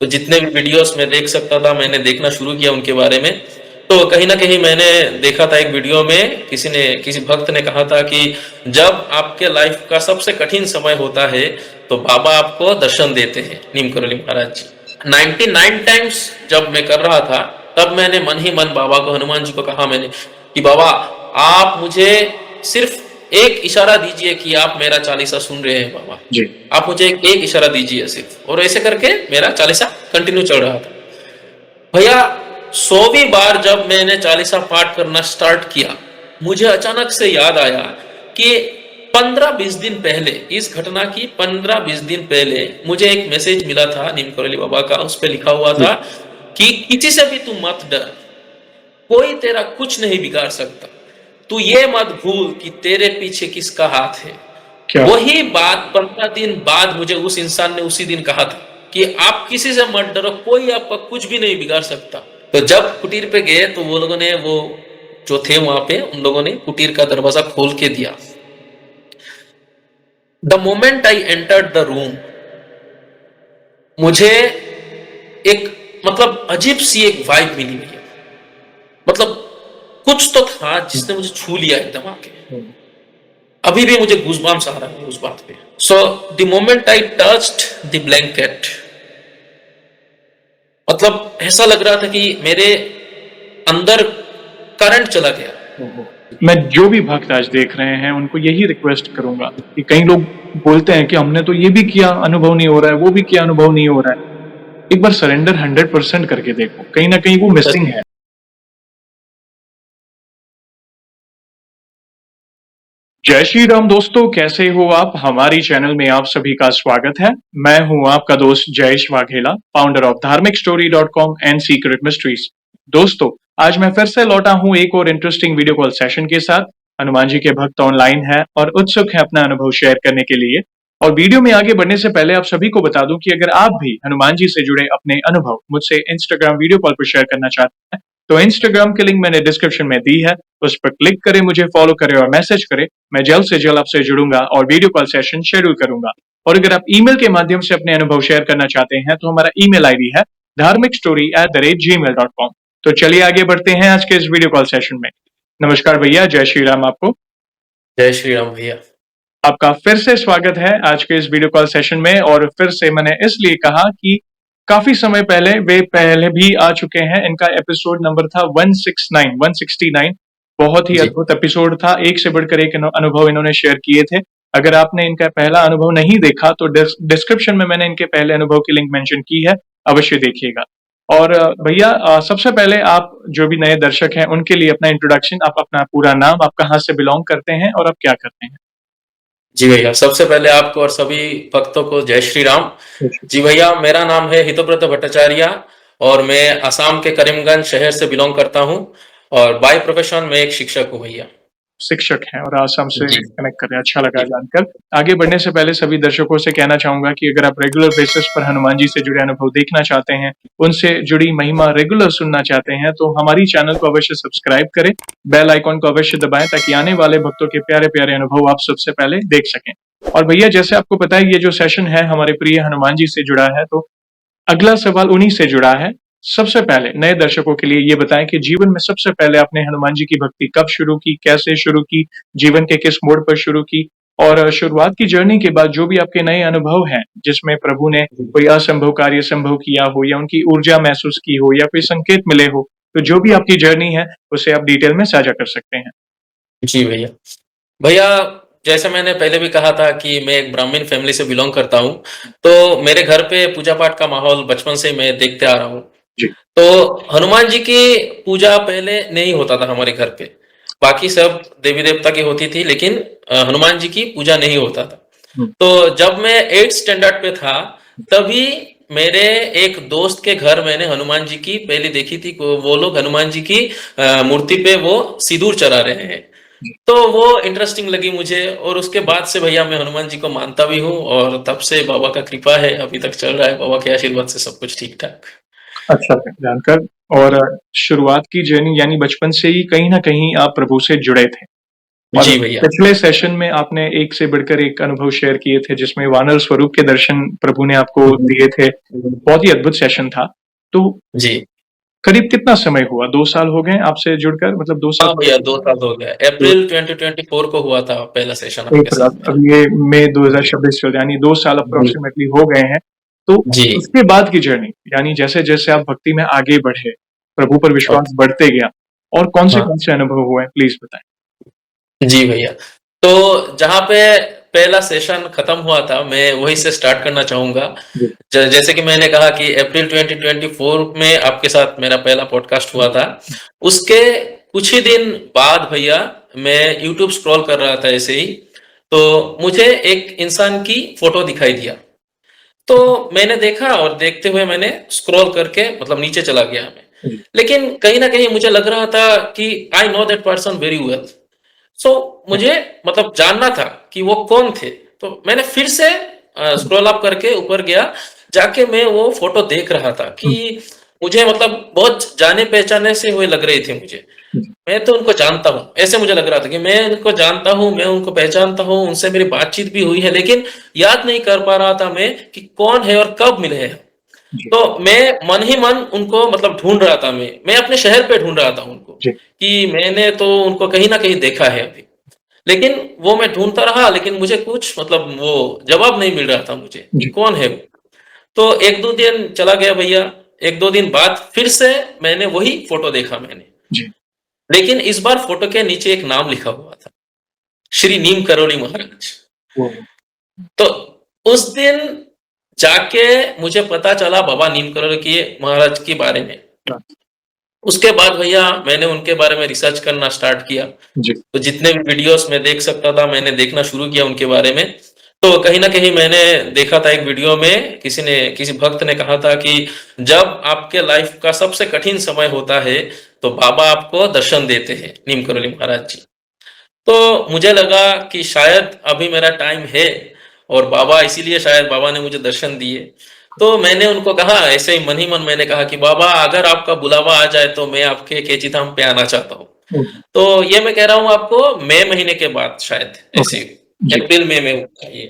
तो जितने भी वीडियोस मैं देख सकता था मैंने देखना शुरू किया उनके बारे में। तो कहीं न कहीं मैंने देखा था एक वीडियो में किसी भक्त ने कहा था कि जब आपके लाइफ का सबसे कठिन समय होता है, तो बाबा आपको दर्शन देते हैं, नीम करोली महाराज जी। 99 टाइम्स जब मैं कर रहा था, तब मैंने मन ही मन बाबा को, हनुमान जी को कहा मैंने कि बाबा आप मुझे सिर्फ एक इशारा दीजिए कि आप मेरा चालीसा सुन रहे हैं बाबा। जी। आप मुझे एक इशारा दीजिए सिर्फ, और ऐसे करके मेरा चालीसा कंटिन्यू चल रहा था। भैया 100वीं बार जब मैंने चालीसा पाठ करना स्टार्ट किया, मुझे अचानक से याद आया कि 15-20 दिन पहले, इस घटना की 15-20 दिन पहले मुझे एक मैसेज मिला था नीम करोली बाबा का। उस पे लिखा हुआ जी। था कि किसी से भी तू मत डर, कोई तेरा कुछ नहीं बिगाड़ सकता। तू ये मत भूल कि तेरे पीछे किसका हाथ है। क्या? वही बात 15 दिन बाद मुझे उस इंसान ने उसी दिन कहा था कि आप किसी से मत डरो, कोई आपका कुछ भी नहीं बिगाड़ सकता। तो जब कुटीर पे गए तो वो लोगों ने, वो जो थे वहां पे, उन लोगों ने कुटीर का दरवाजा खोल के दिया। The moment I entered the room, मुझे एक मतलब अजीब सी एक वाइब मिली भैया। मतलब कुछ तो था जिसने मुझे छू लिया एकदम आके। अभी भी मुझे गूज़बम्प्स आ रहा है उस बात पे। So the moment I touched the blanket, मतलब ऐसा लग रहा था कि मेरे अंदर करंट चला गया। मैं जो भी भक्त आज देख रहे हैं उनको यही रिक्वेस्ट करूंगा कि कई लोग बोलते हैं कि हमने तो ये भी किया, अनुभव नहीं हो रहा है, वो भी किया, अनुभव नहीं हो रहा है। एक बार सरेंडर 100% करके देखो, कहीं ना कहीं वो मिसिंग है। जय श्री राम दोस्तों, कैसे हो आप? हमारी चैनल में आप सभी का स्वागत है। मैं हूं आपका दोस्त जयेश वाघेला, फाउंडर ऑफ धार्मिकस्टोरी.com एंड सीक्रेट मिस्ट्रीज। दोस्तों, आज मैं फिर से लौटा हूं एक और इंटरेस्टिंग वीडियो कॉल सेशन के साथ। हनुमान जी के भक्त ऑनलाइन है और उत्सुक है अपना अनुभव शेयर करने के लिए। और वीडियो में आगे बढ़ने से पहले आप सभी को बता दूं कि अगर आप भी हनुमान जी से जुड़े अपने अनुभव मुझसे इंस्टाग्राम वीडियो कॉल पर शेयर करना चाहते हैं, तो इंस्टाग्राम की लिंक मैंने डिस्क्रिप्शन में दी है। उस पर क्लिक करें, मुझे फॉलो करें और मैसेज करें। मैं जल्द से जल्द आपसे जुड़ूंगा और वीडियो कॉल सेशन शेड्यूल करूंगा। और अगर आप ईमेल के माध्यम से अपने अनुभव शेयर करना चाहते हैं तो हमारा ईमेल आईडी है dharmikstory@gmail.com। तो चलिए आगे बढ़ते हैं आज के इस वीडियो कॉल सेशन में। नमस्कार भैया, जय श्री राम आपको। जय श्री राम भैया। आपका फिर से स्वागत है आज के इस वीडियो कॉल सेशन में। और फिर से मैंने इसलिए कहा कि काफी समय पहले वे पहले भी आ चुके हैं। इनका एपिसोड नंबर था 169। बहुत ही जी। अद्भुत एपिसोड था, एक से बढ़कर एक अनुभव इन्होंने शेयर किए थे। अगर आपने इनका पहला अनुभव नहीं देखा तो डिस्क्रिप्शन में मैंने इनके पहले अनुभव की लिंक मेंशन की है, अवश्य देखिएगा। और भैया, सबसे पहले आप जो भी नए दर्शक हैं उनके लिए अपना इंट्रोडक्शन, आप अपना पूरा नाम, आप कहाँ से बिलोंग करते हैं और आप क्या करते हैं? जी भैया, सबसे पहले आपको और सभी भक्तों को जय श्री राम। जी भैया, मेरा नाम है हितोब्रत भट्टाचार्य और मैं असम के करीमगंज शहर से बिलोंग करता हूँ और बाय प्रोफेशन मैं एक शिक्षक हूँ भैया। शिक्षक हैं और आसाम से जी। कनेक्ट कर रहे हैं, अच्छा लगा जी। जानकर। आगे बढ़ने से पहले सभी दर्शकों से कहना चाहूंगा कि अगर आप रेगुलर बेसिस पर हनुमान जी से जुड़े अनुभव देखना चाहते हैं, उनसे जुड़ी महिमा रेगुलर सुनना चाहते हैं, तो हमारी चैनल को अवश्य सब्सक्राइब करें, बेल आइकॉन को अवश्य दबाएं ताकि आने वाले भक्तों के प्यारे प्यारे अनुभव आप सबसे पहले देख सकें। और भैया, जैसे आपको पता है ये जो सेशन है हमारे प्रिय हनुमान जी से जुड़ा है, तो अगला सवाल उन्हीं से जुड़ा है। सबसे पहले नए दर्शकों के लिए ये बताएं कि जीवन में सबसे पहले आपने हनुमान जी की भक्ति कब शुरू की, कैसे शुरू की, जीवन के किस मोड़ पर शुरू की? और शुरुआत की जर्नी के बाद जो भी आपके नए अनुभव हैं, जिसमें प्रभु ने कोई असंभव कार्य संभव किया हो या उनकी ऊर्जा महसूस की हो या कोई संकेत मिले हो, तो जो भी आपकी जर्नी है उसे आप डिटेल में साझा कर सकते हैं। जी भैया। भैया, जैसे मैंने पहले भी कहा था कि मैं एक ब्राह्मण फैमिली से बिलोंग करता हूँ, तो मेरे घर पे पूजा पाठ का माहौल बचपन से मैं देखते आ रहा हूँ। जी। तो हनुमान जी की पूजा पहले नहीं होता था हमारे घर पे। बाकी सब देवी-देवता की होती थी, लेकिन हनुमान जी की पूजा नहीं होता था। हम्म। तो जब मैं 8th स्टैंडर्ड पे था, तभी मेरे एक दोस्त के घर मैंने हनुमान जी की पहले देखी थी। वो लोग हनुमान जी की मूर्ति पे वो सिंदूर चढ़ा रहे हैं। तो वो इंटरेस्टिंग लगी मुझे और उसके बाद से भैया मैं हनुमान जी को मानता भी हूँ और तब से बाबा का कृपा है, अभी तक चल रहा है। बाबा के आशीर्वाद से सब कुछ ठीक-ठाक। अच्छा लगा जानकर। और शुरुआत की जर्नी यानी बचपन से ही कहीं ना कहीं आप प्रभु से जुड़े थे। और जी भैया। पिछले सेशन में आपने एक से बढ़कर एक अनुभव शेयर किए थे जिसमें वानर स्वरूप के दर्शन प्रभु ने आपको दिए थे। बहुत ही अद्भुत सेशन था। तो जी। करीब कितना समय हुआ? 2 साल हो गए आपसे जुड़कर, मतलब 2 साल हाँ भैया, 2 साल हो गया। अप्रैल 2024 को हुआ था पहला सेशन आपके अप्रैल, साथ मेरा। अब ये मई जी। 2026 चल, यानी 2 साल जी। अप्रॉक्सिमेटली हो गए हैं। तो जी। उसके बाद की जर्नी, यानी जैसे-जैसे आप भक्ति में आगे बढ़े, प्रभु पर विश्वास ओके। बढ़ते गया और कौन हाँ। से अनुभव हुए? प्लीज़ बताएँ। जी भैया। तो जहाँ पे पहला सेशन खत्म हुआ था, मैं वहीं से स्टार्ट करना चाहूँगा। जी। जैसे कि मैंने कहा कि अप्रैल 2024 में आपके साथ मेरा पहला पॉडकास्ट हुआ था। उसके कुछ ही दिन बाद भैया मैं यूट्यूब स्क्रॉल कर रहा था ऐसे ही, तो मुझे एक इंसान की फ़ोटो दिखाई दिया। तो मैंने देखा और देखते हुए मैंने स्क्रॉल करके मतलब नीचे चला गया मैं। जी। लेकिन कहीं न कहीं मुझे लग रहा था कि I know that person very well. So मुझे मतलब जानना था कि वो कौन थे। तो मैंने फिर से स्क्रॉल अप करके ऊपर गया, जाके मैं वो फ़ोटो देख रहा था कि हुँ, मुझे मतलब बहुत जाने-पहचाने से हुए लग रहे थे मुझे। जी, मैं तो उनको जानता हूँ, ऐसे मुझे लग रहा था कि मैं उनको जानता हूँ, मैं उनको पहचानता हूँ, उनसे मेरी बातचीत भी हुई है, लेकिन याद नहीं कर पा रहा था मैं कि कौन है और कब मिले हैं। जी, तो मैं मन ही मन उनको मतलब ढूँढ रहा था मैं अपने शहर पे ढूँढ रहा था उनको, जी, कि मैंने तो उनको कहीं न कहीं देखा है अभी। लेकिन वो मैं ढूँढता रहा, लेकिन मुझे कुछ मतलब वो जवाब नहीं मिल रहा था मुझे कि जी, कौन है वो? तो 1-2 दिन चला गया भैया, 1-2 दिन बाद फिर से मैंने वही फ़ोटो देखा मैंने। जी। लेकिन इस बार फ़ोटो के नीचे एक नाम लिखा हुआ था, श्री नीम करोली महाराज। ओह! तो उस दिन जाके मुझे पता चला बाबा नीम करोली के महाराज के बारे में। हाँ, उसके बाद भैया मैंने उनके बारे में रिसर्च करना स्टार्ट किया। जी, तो जितने भी वीडियोज़ मैं देख सकता था, मैंने देखना शुरू किया उनके बारे में। तो कहीं न कहीं मैंने देखा था एक वीडियो में किसी भक्त ने कहा था कि जब आपके लाइफ़ का सबसे कठिन समय होता है, तो बाबा आपको दर्शन देते हैं, नीम करोली महाराज जी। तो मुझे लगा कि शायद अभी मेरा टाइम है और बाबा इसीलिए शायद बाबा ने मुझे दर्शन दिए। तो मैंने उनको कहा ऐसे ही मन ही मन मैंने कहा कि बाबा अगर आपका बुलावा आ जाए तो मैं आपके कैची धाम पे आना चाहता हूँ। ओह! तो ये मैं कह रहा हूँ आपको मई महीने के बाद शायद ओके, ऐसे जी, अप्रैल मई में हुआ ये।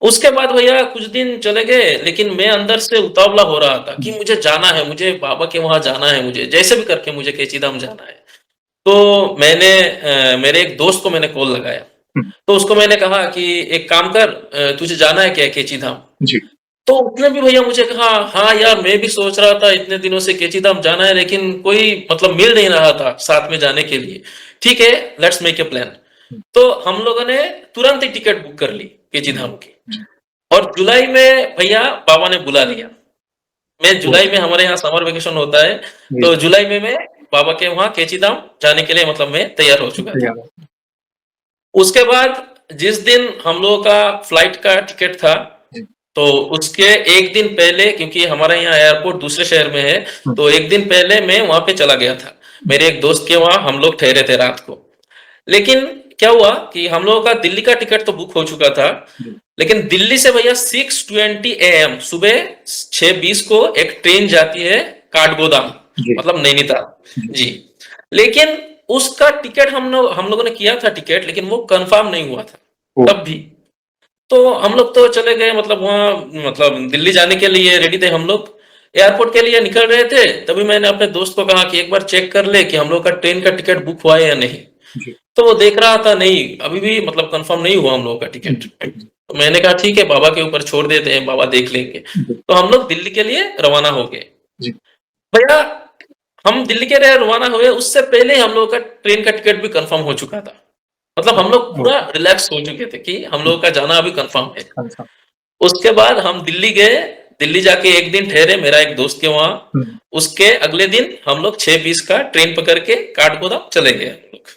उसके बाद भैया कुछ दिन चले गए, लेकिन मैं अंदर से उतावला हो रहा था कि हुँ, मुझे जाना है, मुझे बाबा के वहाँ जाना है मुझे, जैसे भी करके मुझे कैची धाम जाना है। तो मैंने मेरे एक दोस्त को मैंने कॉल लगाया। हुँ, तो उसको मैंने कहा कि एक काम कर, तुझे जाना है क्या कैची धाम? जी, तो उसने भी भैया मुझे कहा, हाँ यार मैं भी सोच रहा था इतने दिनों से कैची धाम जाना है, लेकिन कोई मतलब मिल नहीं रहा था साथ में जाने के लिए। ठीक है, लेट्स मेक ए प्लान। हुँ, तो हम लोगों ने तुरंत ही टिकट बुक कर ली कैची हुँ, धाम की। जी, और जुलाई में भैया बाबा ने बुला लिया। मैं ओह! जुलाई में हमारे यहाँ समर वेकेशन होता है, जी, तो जुलाई में मैं बाबा के वहाँ कैची धाम जाने के लिए मतलब मैं तैयार हो चुका था। तैयार है। उसके बाद जिस दिन हम लोगों का फ्लाइट का टिकट था, जी, तो उसके 1 दिन पहले क्योंकि हमारा यहाँ एयरपोर्ट दूसरे शहर में है, हुँ, तो 1 दिन पहले मैं वहाँ पे चला गया था। मेरे एक दोस्त के वहाँ हम लोग ठहरे थे रात को। लेकिन क्या हुआ कि हम लोगों का दिल्ली का टिकट तो बुक हो चुका था, जी, लेकिन दिल्ली से भैया 6:20 एएम सुबह 6:20 को एक ट्रेन जाती है काठगोदाम, जी, मतलब नैनीताल। जी, जी। लेकिन उसका टिकट हम लोगों ने किया था टिकट, लेकिन वो कन्फर्म नहीं हुआ था, ओह! तब भी। तो हम लोग तो चले गए मतलब वहाँ मतलब दिल्ली जाने के लिए रेडी थे हम लोग। एयरपोर्ट के लिए निकल रहे थे, तभी मैंने अपने दोस्त को कहा कि एक बार चेक कर ले कि हम लोग का ट्रेन का टिकट बुक हुआ है या नहीं। जी, तो वो देख रहा था नहीं, अभी भी मतलब कन्फर्म नहीं हुआ हम लोगों का टिकट। जी, जी, तो मैंने कहा ठीक है बाबा के ऊपर छोड़ देते हैं, बाबा देख लेंगे। जी, तो हम लोग दिल्ली के लिए रवाना हो गए। जी, भैया हम दिल्ली के लिए रवाना हुए, उससे पहले ही हम लोगों का ट्रेन का टिकट भी कन्फर्म हो चुका था। मतलब हम लोग ओह! पूरा रिलैक्स हो चुके थे कि हम लोगों का जाना अभी कन्फर्म है। कन्फर्म, उसके बाद हम दिल्ली गए, दिल्ली जाके 1 दिन ठहरे मेरा एक दोस्त के वहाँ। हुँ, उसके अगले दिन हम लोग 6:20 का ट्रेन पकड़ के काठगोदाम चले गए हम लोग।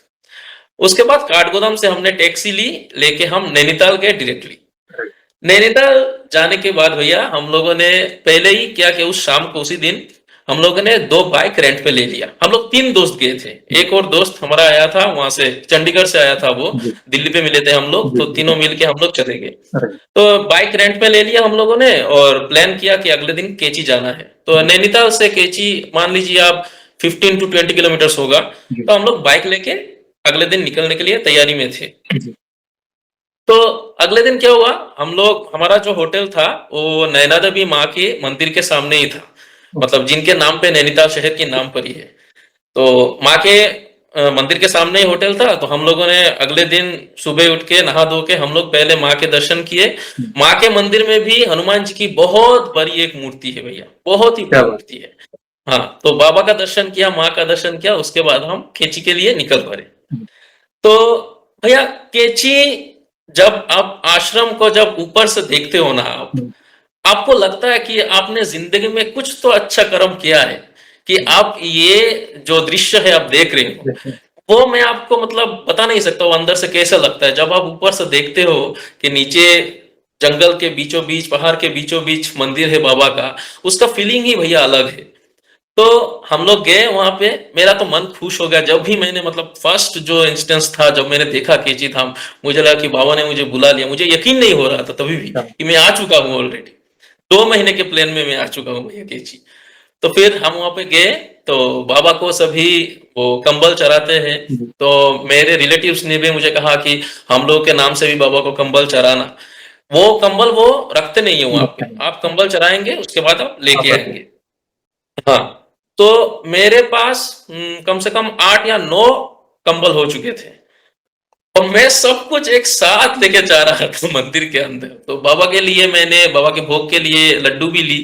उसके बाद काठगोदाम से हमने टैक्सी ली, लेके हम नैनीताल गए डायरेक्टली। राइट, नैनीताल जाने के बाद भैया हम लोगों ने पहले ही क्या किया उस शाम को उसी दिन हम लोगों ने 2 बाइक रेंट पे ले लिया। हम लोग 3 दोस्त गए थे। जी, एक और दोस्त हमारा आया था वहाँ से चंडीगढ़ से आया था वो, जी, दिल्ली पे मिले थे हम लोग, जी, तो जी, तीनों मिल के हम लोग चले गए। राइट, तो बाइक रेंट पे ले लिया हम लोगों ने और प्लान किया कि अगले दिन केची जाना है। तो जी, नैनीताल से केची मान लीजिए आप 15 टू 20 किलोमीटर्स होगा। जी, तो हम लोग बाइक लेके अगले दिन निकलने के लिए तैयारी में थे। जी। तो अगले दिन क्या हुआ, हम लोग हमारा जो होटल था वो नैना देवी माँ के मंदिर के सामने ही था, ओके। मतलब जिनके नाम पे नैनीताल शहर के नाम पर ही है। तो माँ के मंदिर के सामने ही होटल था, तो हम लोगों ने अगले दिन सुबह उठ के नहा धो के हम लोग पहले माँ के दर्शन किए। हुँ। माँ के मंदिर में भी हनुमान जी की बहुत बड़ी एक मूर्ति है भैया, बहुत ही क्या बड़ी बात! मूर्ति है। हाँ, तो बाबा का दर्शन किया, माँ का दर्शन किया, उसके बाद हम खेची के लिए निकल पड़े। हुँ, तो भैया केची, जब आप आश्रम को जब ऊपर से देखते हो ना आप, हुँ, आपको लगता है कि आपने ज़िंदगी में कुछ तो अच्छा कर्म किया है, कि हुँ। आप ये जो दृश्य है आप देख रहे हो। देखिए, वो मैं आपको मतलब बता नहीं सकता वो अंदर से कैसा लगता है। जब आप ऊपर से देखते हो कि नीचे जंगल के बीचों-बीच, पहाड़ के बीचों-बीच मंदिर है बाबा का, उसका फीलिंग ही भैया अलग है। तो हम लोग गए वहाँ पे, मेरा तो मन खुश हो गया जब भी मैंने मतलब फर्स्ट जो इंस्टेंस था जब मैंने देखा केची धाम, मुझे लगा कि बाबा ने मुझे बुला लिया। मुझे यकीन नहीं हो रहा था तभी भी क्या कि मैं आ चुका हूँ ऑलरेडी। 2 महीने के प्लान में मैं आ चुका हूँ भैया केची। तो फिर हम वहाँ पे गए, तो बाबा को सभी वो कंबल चढ़ाते हैं। जी, तो मेरे रिलेटिव्स ने भी मुझे कहा कि हम लोग के नाम से भी बाबा को कंबल चढ़ाना। वो कंबल वो रखते नहीं है वहाँ लगता पे। है। आप कंबल चढ़ाएँगे उसके बाद आप लेके वापस आएँगे। हाँ, तो मेरे पास कम से कम 8 या 9 कंबल हो चुके थे और मैं सब कुछ एक साथ लेके जा रहा था मंदिर के अंदर। तो बाबा के लिए मैंने बाबा के भोग के लिए लड्डू भी ली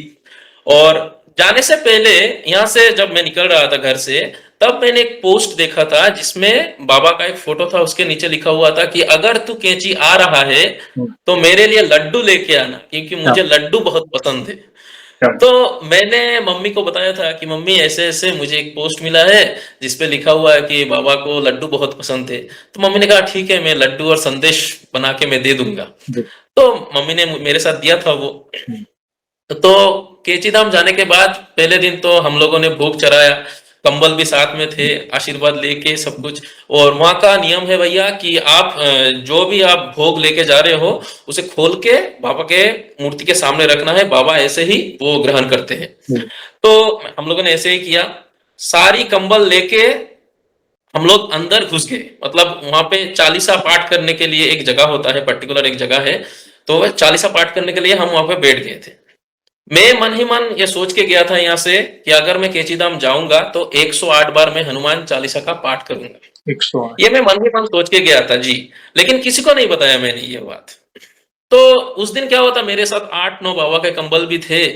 और जाने से पहले यहाँ से जब मैं निकल रहा था घर से, तब मैंने एक पोस्ट देखा था जिसमें बाबा का एक फोटो था, उसके नीचे लिखा हुआ था कि अगर तू कैंची आ रहा है, हुँ, तो मेरे लिए लड्डू लेके आना क्योंकि क्या मुझे लड्डू बहुत पसंद है। क्या तो मैंने मम्मी को बताया था कि मम्मी ऐसे-ऐसे मुझे एक पोस्ट मिला है जिस पे लिखा हुआ है कि बाबा को लड्डू बहुत पसंद थे। तो मम्मी ने कहा ठीक है मैं लड्डू और संदेश बना के मैं दे दूँगा। जी, तो मम्मी ने मेरे साथ दिया था वो। हुँ, तो केची धाम जाने के बाद पहले दिन तो हम लोगों ने भोग चढ़ाया, कंबल भी साथ में थे, हुँ, आशीर्वाद लेके सब कुछ। और वहाँ का नियम है भैया कि आप जो भी आप भोग लेके जा रहे हो, उसे खोल के बाबा के मूर्ति के सामने रखना है, बाबा ऐसे ही वो ग्रहण करते हैं। जी, तो हम लोगों ने ऐसे ही किया, सारी कंबल लेके हम लोग अंदर घुस गए। मतलब वहाँ पे चालीसा पाठ करने के लिए एक जगह होता है, पर्टिकुलर एक जगह है, तो वह चालीसा पाठ करने के लिए हम वहाँ पे बैठ गए थे। मैं मन ही मन ये सोच के गया था यहाँ से कि अगर मैं केची धाम जाऊँगा तो 108 बार मैं हनुमान चालीसा का पाठ करूँगा। 108 ये मैं मन ही मन सोच के गया था जी, लेकिन किसी को नहीं बताया मैंने ये बात। तो उस दिन क्या हुआ था मेरे साथ 8-9 बाबा के कंबल भी थे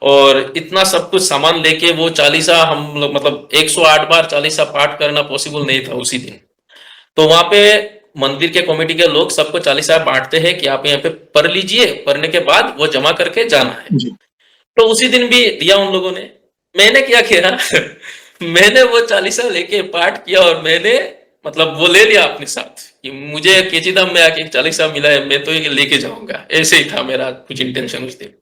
और इतना सब कुछ सामान लेके वो चालीसा हम लोग मतलब 108 बार चालीसा पाठ करना पॉसिबल नहीं था उसी दिन। तो वहाँ पे मंदिर के कमिटी के लोग सबको चालीसा बाँटते हैं कि आप यहाँ पे पढ़ लीजिए, पढ़ने के बाद वो जमा करके जाना है। जी, तो उसी दिन भी दिया उन लोगों ने। मैंने क्या किया मैंने वो चालीसा लेके पाठ किया और मैंने मतलब वो ले लिया अपने साथ कि मुझे केची धाम में आके एक चालीसा मिला है, मैं तो ये लेके जाऊँगा। ऐसे ही था मेरा कुछ इंटेंशन उस दिन।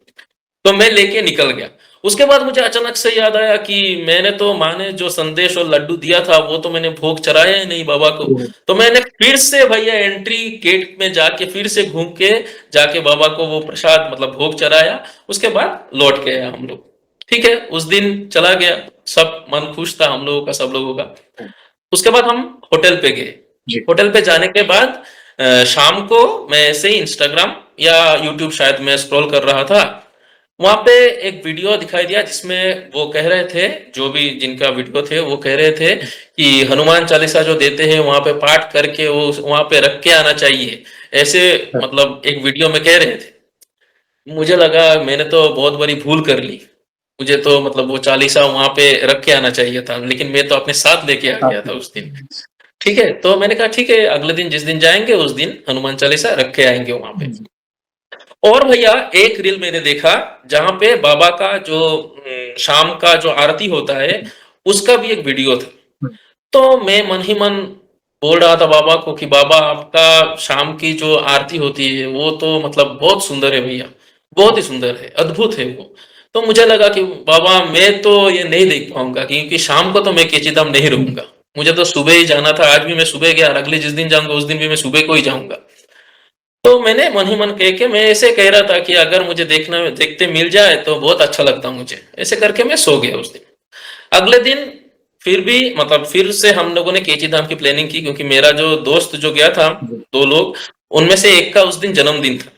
तो मैं लेके निकल गया। उसके बाद मुझे अचानक से याद आया कि मैंने तो माँ ने जो संदेश और लड्डू दिया था, वो तो मैंने भोग चढ़ाया ही नहीं बाबा को। ओह! तो मैंने फिर से भैया एंट्री गेट में जाके फिर से घूम के जाके बाबा को वो प्रसाद मतलब भोग चढ़ाया, उसके बाद लौट के आए हम लोग। ठीक है, उस दिन चला गया, सब मन खुश था हम लोगों का, सब लोगों का। उसके बाद हम होटल पे गए। जी, होटल पे जाने के बाद शाम को मैं ऐसे ही इंस्टाग्राम या यूट्यूब शायद मैं स्क्रॉल कर रहा था, वहाँ पे एक वीडियो दिखाई दिया जिसमें वो कह रहे थे, जो भी जिनका वीडियो थे वो कह रहे थे कि हनुमान चालीसा जो देते हैं वहाँ पे पाठ करके वो वहाँ पे रख के आना चाहिए। ऐसे मतलब एक वीडियो में कह रहे थे। मुझे लगा मैंने तो बहुत बड़ी भूल कर ली। मुझे तो मतलब वो चालीसा वहाँ पे रख के आना चाहिए था, लेकिन मैं तो अपने साथ लेके आ गया था उस दिन। ठीक है, तो मैंने कहा ठीक है अगले दिन जिस दिन जाएँगे उस दिन हनुमान चालीसा रख के आएँगे वहाँ पे। जी, और भैया एक रील मैंने देखा जहाँ पे बाबा का जो शाम का जो आरती होता है, उसका भी एक वीडियो था। हुँ, तो मैं मन ही मन बोल रहा था बाबा को कि बाबा आपका शाम की जो आरती होती है वो तो मतलब बहुत सुंदर है भैया, बहुत ही सुंदर है, अद्भुत है वो। तो मुझे लगा कि बाबा मैं तो ये नहीं देख पाऊँगा क्योंकि शाम को तो मैं केची-धाम नहीं हुँ, रुकूँगा। मुझे तो सुबह ही जाना था, आज भी मैं सुबह गया और अगले जिस दिन जाऊँगा उस दिन भी मैं सुबह को ही जाऊँगा। तो मैंने मन ही मन कह के मैं ऐसे कह रहा था कि अगर मुझे देखते मिल जाए तो बहुत अच्छा लगता मुझे। ऐसे करके मैं सो गया उस दिन। अगले दिन फिर भी मतलब फिर से हम लोगों ने केची धाम की प्लानिंग की, क्योंकि मेरा जो दोस्त जो गया था, जी। 2 लोग, उनमें से एक का उस दिन जन्मदिन था।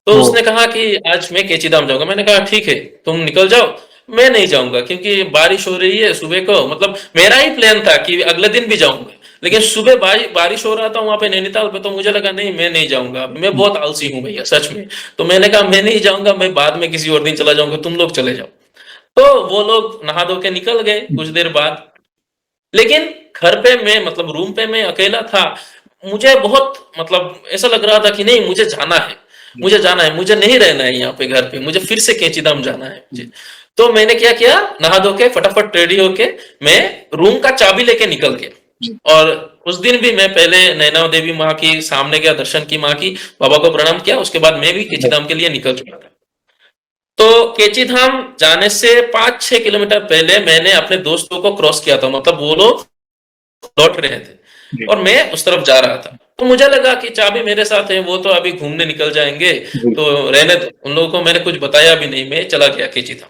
तो ओह! उसने कहा कि आज मैं केची धाम जाऊँगा। मैंने कहा ठीक है, तुम निकल जाओ, मैं नहीं जाऊँगा क्योंकि बारिश हो रही है सुबह को, मतलब मेरा ही प्लान था कि अगले दिन भी जाऊँगा। लेकिन सुबह बारिश हो रहा था वहाँ पे नैनीताल पे, तो मुझे लगा नहीं मैं नहीं जाऊँगा। मैं हुँ, बहुत आलसी हूँ भैया सच में। तो मैंने कहा मैं नहीं जाऊँगा, मैं बाद में किसी और दिन चला जाऊँगा, तुम लोग चले जाओ। तो वो लोग नहा धो के निकल गए हुँ, कुछ देर बाद। लेकिन घर पे मैं मतलब रूम पे मैं अकेला था। मुझे बहुत मतलब ऐसा लग रहा था कि नहीं मुझे जाना है, जी, मुझे जाना है, मुझे नहीं रहना है यहाँ पे घर पे, मुझे फिर से कैंचीधाम जाना है हुँ, मुझे। तो मैंने क्या किया, नहा धो के फटाफट रेडी होके मैं रूम का चाबी लेके निकल जी, गया। और उस दिन भी मैं पहले नैना देवी माँ की सामने गया, दर्शन की माँ की, बाबा को प्रणाम किया, उसके बाद मैं भी जी, कैंचीधाम के लिए निकल चुका था। तो कैंचीधाम जाने से 5-6 किलोमीटर पहले मैंने अपने दोस्तों को क्रॉस किया था, मतलब वो लोग लौट रहे थे जी, और मैं उस तरफ जा रहा था। तो मुझे लगा कि चाबी मेरे साथ है, वो तो अभी घूमने निकल जाएंगे, जी, तो रहने दो। उन लोगों को मैंने कुछ बताया भी नहीं, मैं चला गया कैंचीधाम।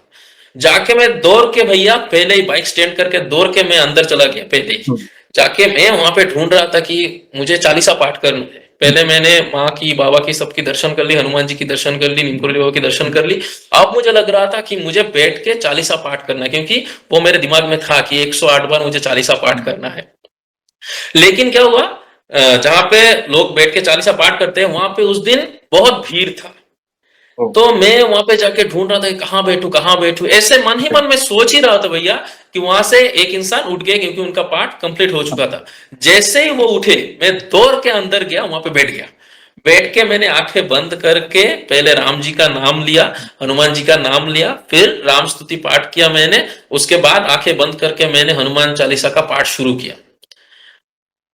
जाके मैं दौड़ के भैया पहले ही बाइक स्टैंड करके दौड़ के मैं अंदर चला गया पहले ही। हुँ, जाके मैं वहां पे ढूंढ रहा था कि मुझे चालीसा पाठ करना है। पहले मैंने माँ की, बाबा की, सबकी दर्शन कर ली, हनुमान जी की दर्शन कर ली, नीमकरोली बाबा की दर्शन कर ली। अब मुझे लग रहा था कि मुझे बैठ के चालीसा पाठ करना है, क्योंकि वो मेरे दिमाग में था कि 108 बार मुझे चालीसा पाठ हुँ, करना है। लेकिन क्या हुआ, जहाँ पे लोग बैठ के चालीसा पाठ करते हैं वहां पे उस दिन बहुत भीड़ था। ओह! तो मैं वहां पे जाके ढूंढ रहा था कि कहाँ बैठूं, ऐसे मन ही अच्छा, मन में सोच ही रहा था भैया कि वहां से एक इंसान उठ गया क्योंकि उनका पाठ कंप्लीट हो हाँ, चुका था। जैसे ही वो उठे मैं दौड़ के अंदर गया, वहां पे बैठ गया। बैठ के मैंने आंखें बंद करके पहले राम जी का नाम लिया, हनुमान जी का नाम लिया, फिर राम स्तुति पाठ किया मैंने। उसके बाद आंखें बंद करके मैंने हनुमान चालीसा का पाठ शुरू किया।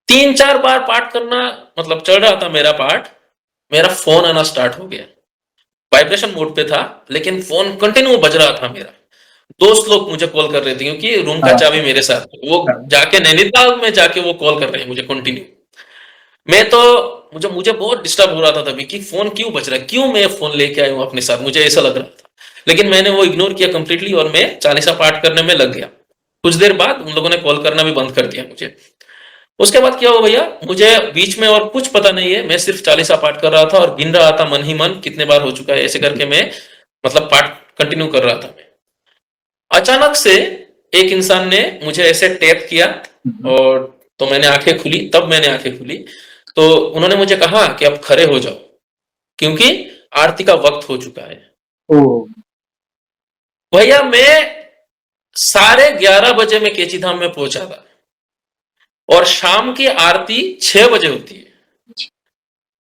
3-4 बार पाठ करना, मतलब चल रहा था मेरा पाठ, मेरा फोन आना स्टार्ट हो गया। वाइब्रेशन मोड पे था, लेकिन फोन कंटिन्यू बज रहा था मेरा। दोस्त लोग मुझे कॉल कर रहे थे क्योंकि रूम का हाँ, चाबी मेरे साथ है। वो हाँ, जाके नैनीताल में जाके वो कॉल कर रहे हैं मुझे कंटिन्यू। मैं तो मुझे मुझे बहुत डिस्टर्ब हो रहा था तभी कि फोन क्यों बज रहा है, क्यों मैं फोन लेके आया हूँ अपने साथ, मुझे ऐसा लग रहा था। लेकिन मैंने वो इग्नोर किया कंप्लीटली और मैं चालीसा पाठ करने में लग गया। कुछ देर बाद उन लोगों ने कॉल करना भी बंद कर दिया मुझे। उसके बाद क्या हुआ भैया, मुझे बीच में और कुछ पता नहीं है, मैं सिर्फ चालीसा पाठ कर रहा था और गिन रहा था मन ही मन कितने बार हो चुका है, ऐसे जी, करके मैं मतलब पाठ कंटिन्यू कर रहा था मैं। अचानक से एक इंसान ने मुझे ऐसे टैप किया हुँ, हुँ, और तो मैंने आंखें खुली, तब मैंने आंखें खुली। तो उन्होंने मुझे कहा कि अब खड़े हो जाओ क्योंकि आरती का वक्त हो चुका है। ओह! भैया मैं 11:30 बजे मैं कैंची धाम में पहुंचा था और शाम की आरती 6 बजे होती है। जी,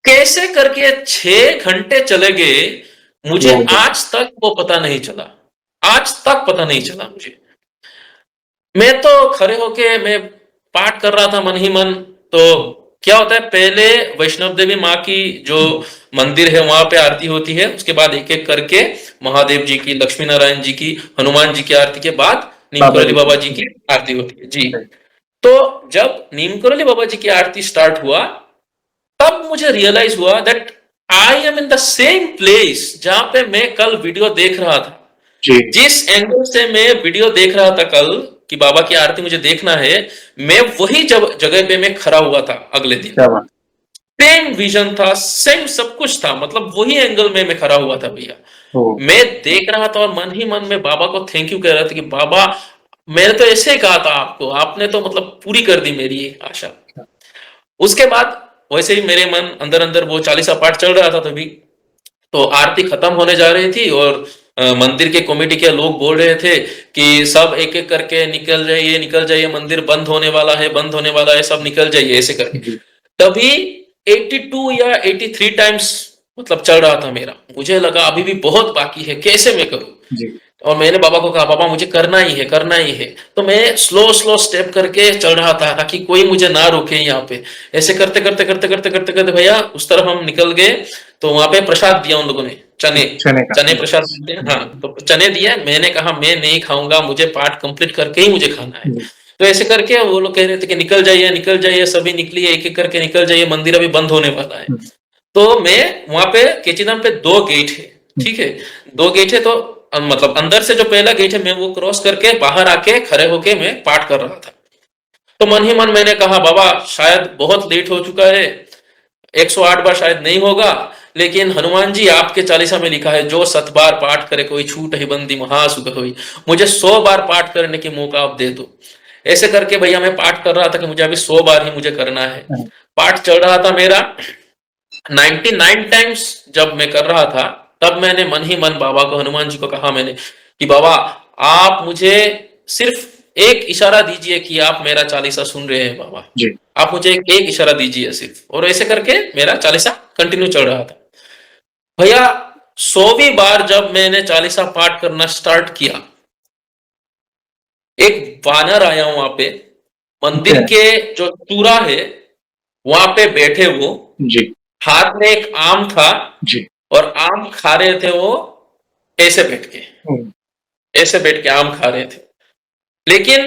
कैसे करके 6 घंटे चले गए, मुझे ओह! आज तक वो पता नहीं चला। आज तक पता नहीं चला मुझे। मैं तो खड़े होके मैं पाठ कर रहा था मन ही मन। तो क्या होता है, पहले वैष्णव देवी माँ की जो मंदिर है वहां पे आरती होती है, उसके बाद एक एक करके महादेव जी की, लक्ष्मी नारायण जी की, हनुमान जी की आरती के बाद नीम बाबा करौली जी बाबा की, जी की जी, आरती होती है जी। राइट, तो जब नीम करौली बाबा जी की आरती स्टार्ट हुआ, तब मुझे रियलाइज हुआ that I am in the same place जहां पे मैं कल वीडियो देख रहा था। जी, जिस एंगल से मैं वीडियो देख रहा था कल कि बाबा की आरती मुझे देखना है, मैं वही जगह पे मैं खड़ा हुआ था अगले दिन। क्या बात सेम विजन था, सेम सब कुछ था, मतलब वही एंगल में मैं खड़ा हुआ था भैया। ओह! मैं देख रहा था और मन ही मन में बाबा को थैंक यू कह रहा था कि बाबा, मैंने तो ऐसे ही कहा था आपको, आपने तो मतलब पूरी कर दी मेरी ये आशा। क्या उसके बाद वैसे ही मेरे मन अंदर अंदर वो चालीसा पाठ चल रहा था तभी। तो आरती खत्म होने जा रही थी और मंदिर के कमेटी के लोग बोल रहे थे कि सब एक एक करके निकल जाइए, मंदिर बंद होने वाला है, बंद होने वाला है, सब निकल जाइए, ऐसे करके। जी, तभी 82 या 83 टाइम्स मतलब चल रहा था मेरा। मुझे लगा अभी भी बहुत बाकी है, कैसे मैं करूं। जी, और मैंने बाबा को कहा बाबा मुझे करना ही है, करना ही है। तो मैं स्लो स्लो स्टेप करके चल रहा था ताकि कोई मुझे ना रोके यहाँ पे। ऐसे करते करते करते करते करते करते भैया उस तरफ हम निकल गए। तो वहां पे प्रसाद दिया उन लोगों ने, चने, चने का, चने जी, प्रसाद मिलते हैं, हाँ। जी, तो चने दिया, मैंने कहा मैं नहीं खाऊंगा, मुझे पाठ कंप्लीट करके ही मुझे खाना है। जी, तो ऐसे करके वो लोग कह रहे थे कि निकल जाइए, सभी निकलिए, एक एक करके निकल जाइए, मंदिर अभी बंद होने वाला है। हुँ, तो मैं वहां पे कैंचीधाम पे 2 गेट है, हुँ, ठीक है। 2 गेट है, तो मतलब अंदर से जो पहला गेट है मैं वो क्रॉस करके बाहर आके खड़े होके मैं पाठ कर रहा था। तो मन ही मन मैंने कहा बाबा शायद बहुत लेट हो चुका है, 108 बार शायद नहीं होगा, लेकिन हनुमान जी आपके चालीसा में लिखा है जो 7 बार पाठ करे कोई छूट ही बंदी महासुख हुई, मुझे 100 बार पाठ करने की मौका आप दे दो। ऐसे करके भैया मैं पाठ कर रहा था कि मुझे अभी 100 बार ही मुझे करना है। पाठ चल रहा था मेरा 99 टाइम्स। जब मैं कर रहा था तब मैंने मन ही मन बाबा को, हनुमान जी को कहा मैंने कि बाबा आप मुझे सिर्फ एक इशारा दीजिए कि आप मेरा चालीसा सुन रहे हैं बाबा, जी। आप मुझे एक इशारा दीजिए सिर्फ। और ऐसे करके मेरा चालीसा कंटिन्यू चल रहा था। भैया 100वीं बार जब मैंने चालीसा पाठ करना स्टार्ट किया, एक वानर आया वहां पे, मंदिर अच्छा। के जो चूरा है वहां पे बैठे वो, जी। हाथ में एक आम था जी। और आम खा रहे थे वो, ऐसे बैठ के, हम्म, ऐसे बैठ के आम खा रहे थे। लेकिन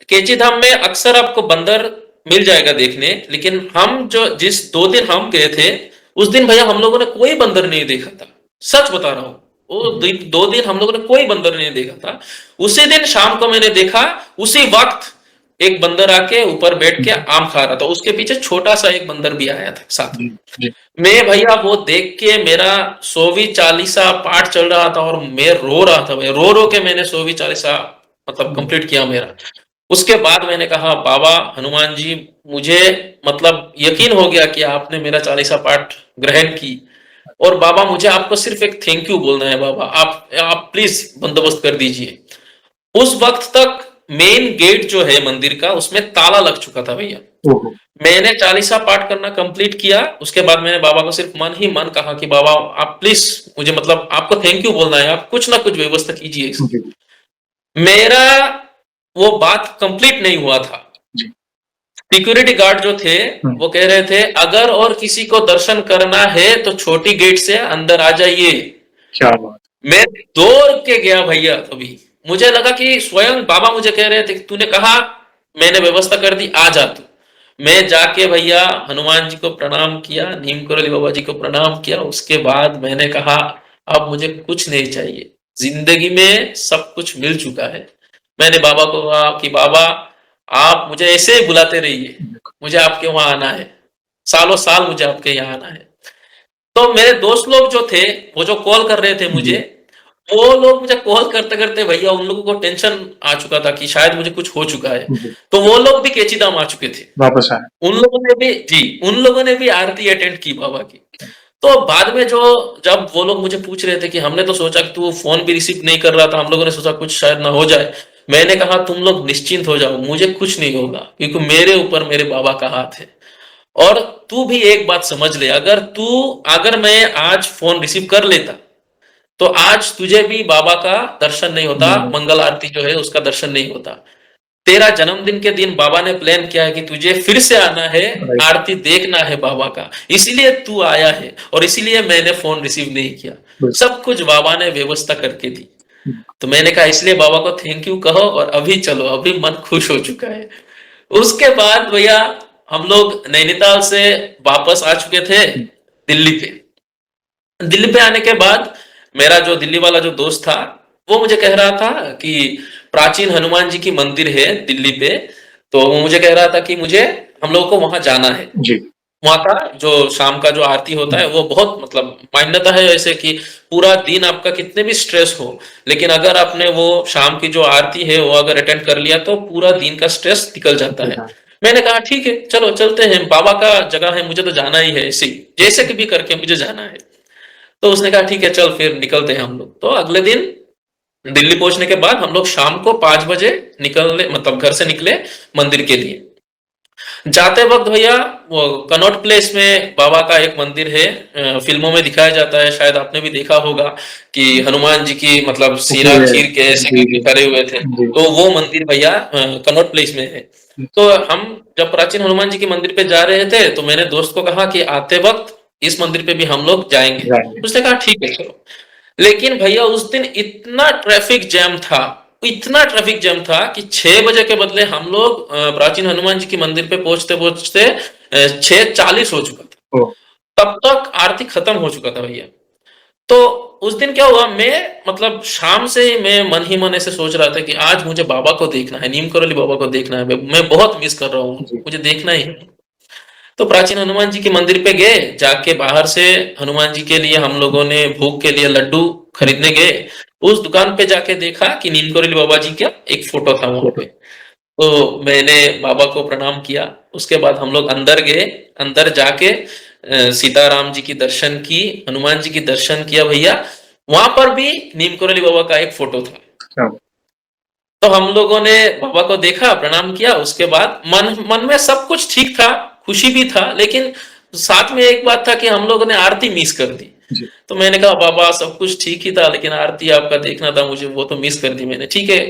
केची धाम में अक्सर आपको बंदर मिल जाएगा देखने, लेकिन हम जो जिस 2 दिन हम गए थे उस दिन भैया हम लोगों ने कोई बंदर नहीं देखा था। सच बता रहा हूं, वो 2 दिन हम लोगों ने कोई बंदर नहीं देखा था। उसी दिन शाम को मैंने देखा, उसी वक्त एक बंदर आके ऊपर बैठ के आम खा रहा था, उसके पीछे छोटा सा एक बंदर भी आया था साथ में। जी। जी। मैं भैया वो देख के मेरा 100वीं चालीसा पाठ चल रहा था और मैं रो रहा था भैया, रो रो के मैंने 100वीं चालीसा मतलब कंप्लीट किया मेरा। उसके बाद मैंने कहा बाबा हनुमान जी, मुझे मतलब यकीन हो गया कि आपने मेरा चालीसा पाठ ग्रहण की, और बाबा मुझे आपको सिर्फ एक थैंक यू बोलना है बाबा, आप प्लीज बंदोबस्त कर दीजिए। उस वक्त तक मेन गेट जो है मंदिर का उसमें ताला लग चुका था भैया। ओहो। मैंने चालीसा पाठ करना कंप्लीट किया, उसके बाद मैंने बाबा को सिर्फ मन ही मन कहा कि बाबा आप प्लीज मुझे मतलब आपको थैंक यू बोलना है, आप कुछ ना कुछ व्यवस्था कीजिए इसकी। जी। मेरा वो बात कंप्लीट नहीं हुआ था। जी। सिक्योरिटी गार्ड जो थे वो कह रहे थे अगर और किसी को दर्शन करना है तो छोटी गेट से अंदर आ जाइए। क्या बात। मैं दौड़ के गया भैया, तभी मुझे लगा कि स्वयं बाबा मुझे कह रहे थे कि तूने कहा, मैंने व्यवस्था कर दी, आ जा तू। मैं जाके भैया हनुमान जी को प्रणाम किया, नीम करोली बाबा जी को प्रणाम किया। उसके बाद मैंने कहा अब मुझे कुछ नहीं चाहिए, जिंदगी में सब कुछ मिल चुका है। मैंने बाबा को कहा कि बाबा आप मुझे ऐसे ही बुलाते रहिए, मुझे आपके वहां आना है, सालों साल मुझे आपके यहाँ आना है। तो मेरे दोस्त लोग जो थे वो जो कॉल कर रहे थे मुझे, जी। वो लोग मुझे कॉल करते करते भैया उन लोगों को टेंशन आ चुका था कि शायद मुझे कुछ हो चुका है, जी। तो वो लोग भी केची धाम आ चुके थे। वापस आए। उन लोगों ने भी जी, उन लोगों ने भी आरती अटेंड की बाबा की। तो बाद में जो जब वो लोग मुझे पूछ रहे थे कि हमने तो सोचा कि तू फोन भी रिसीव नहीं कर रहा था, हम लोगों ने सोचा कुछ शायद ना हो जाए। मैंने कहा तुम लोग निश्चिंत हो जाओ, मुझे कुछ नहीं होगा, क्योंकि मेरे ऊपर मेरे बाबा का हाथ है। और तू भी एक बात समझ ले, अगर मैं आज फोन रिसीव कर लेता तो आज तुझे भी बाबा का दर्शन नहीं होता, मंगल आरती जो है उसका दर्शन नहीं होता। तेरा जन्मदिन के दिन बाबा ने प्लान किया है कि तुझे फिर से आना है, आरती देखना है बाबा का, इसीलिए तू आया है और इसीलिए मैंने फोन रिसीव नहीं किया। सब कुछ बाबा ने व्यवस्था करके दी। तो मैंने कहा इसलिए बाबा को थैंक यू कहो और अभी चलो, अभी मन खुश हो चुका है। उसके बाद भैया हम लोग नैनीताल से वापस आ चुके थे दिल्ली पे। दिल्ली पे आने के बाद मेरा जो दिल्ली वाला जो दोस्त था वो मुझे कह रहा था कि प्राचीन हनुमान जी की मंदिर है दिल्ली पे, तो वो मुझे कह रहा था कि मुझे हम लोगों को वहां जाना है। जी। वहां का जो शाम का जो आरती होता है वो बहुत मतलब मान्यता है ऐसे कि पूरा दिन आपका कितने भी स्ट्रेस हो, लेकिन अगर आपने वो शाम की जो आरती है वो अगर अटेंड कर लिया तो पूरा दिन का स्ट्रेस निकल जाता है। मैंने कहा ठीक है चलो चलते हैं, बाबा का जगह है, मुझे तो जाना ही है, ऐसे ही जैसे कि भी करके मुझे जाना है। तो उसने कहा ठीक है चल फिर निकलते हैं हम लोग। तो अगले दिन दिल्ली पहुंचने के बाद हम लोग शाम को 5 बजे निकलने मतलब घर से निकले मंदिर के लिए। जाते वक्त भैया वो कनॉट प्लेस में बाबा का एक मंदिर है, फिल्मों में दिखाया जाता है, शायद आपने भी देखा होगा कि हनुमान जी की मतलब सीना चीर के ऐसे खड़े हुए थे। तो वो मंदिर भैया कनॉट प्लेस में है। तो हम जब प्राचीन हनुमान जी के मंदिर पे जा रहे थे तो मैंने दोस्त को कहा कि आते वक्त इस मंदिर पे भी हम लोग जाएंगे। उसने कहा ठीक है चलो। लेकिन भैया उस दिन इतना ट्रैफिक जैम था, इतना ट्रैफिक जैम था कि 6 बजे के बदले हम लोग प्राचीन हनुमान जी के मंदिर पे पहुंचते पहुंचते 6:40 हो चुका था। तब तक आरती खत्म हो चुका था भैया। तो उस दिन क्या हुआ, मैं मतलब शाम से ही मन ऐसे सोच रहा था कि आज मुझे बाबा को देखना है, नीम करोली बाबा को देखना है, मैं बहुत मिस कर रहा हूँ, जी। मुझे देखना ही है। तो प्राचीन हनुमान जी के मंदिर पे गए, जाके बाहर से हनुमान जी के लिए हम लोगों ने भोग के लिए लड्डू खरीदने गए। उस दुकान पे जाके देखा कि नीम करोली बाबा जी का एक फोटो था वहां पे। तो मैंने बाबा को प्रणाम किया। उसके बाद हम लोग अंदर गए। अंदर जाके सीताराम जी की दर्शन की, हनुमान जी की दर्शन किया भैया। वहां पर भी नीम करोली बाबा का एक फोटो था। क्या तो हम लोगों ने बाबा को देखा, प्रणाम किया। उसके बाद मन मन में सब कुछ ठीक था, खुशी भी था, लेकिन साथ में एक बात था कि हम लोगों ने आरती मिस कर दी। जी। तो मैंने कहा बाबा सब कुछ ठीक ही था, लेकिन आरती आपका देखना था मुझे, वो तो मिस कर दी मैंने। ठीक है,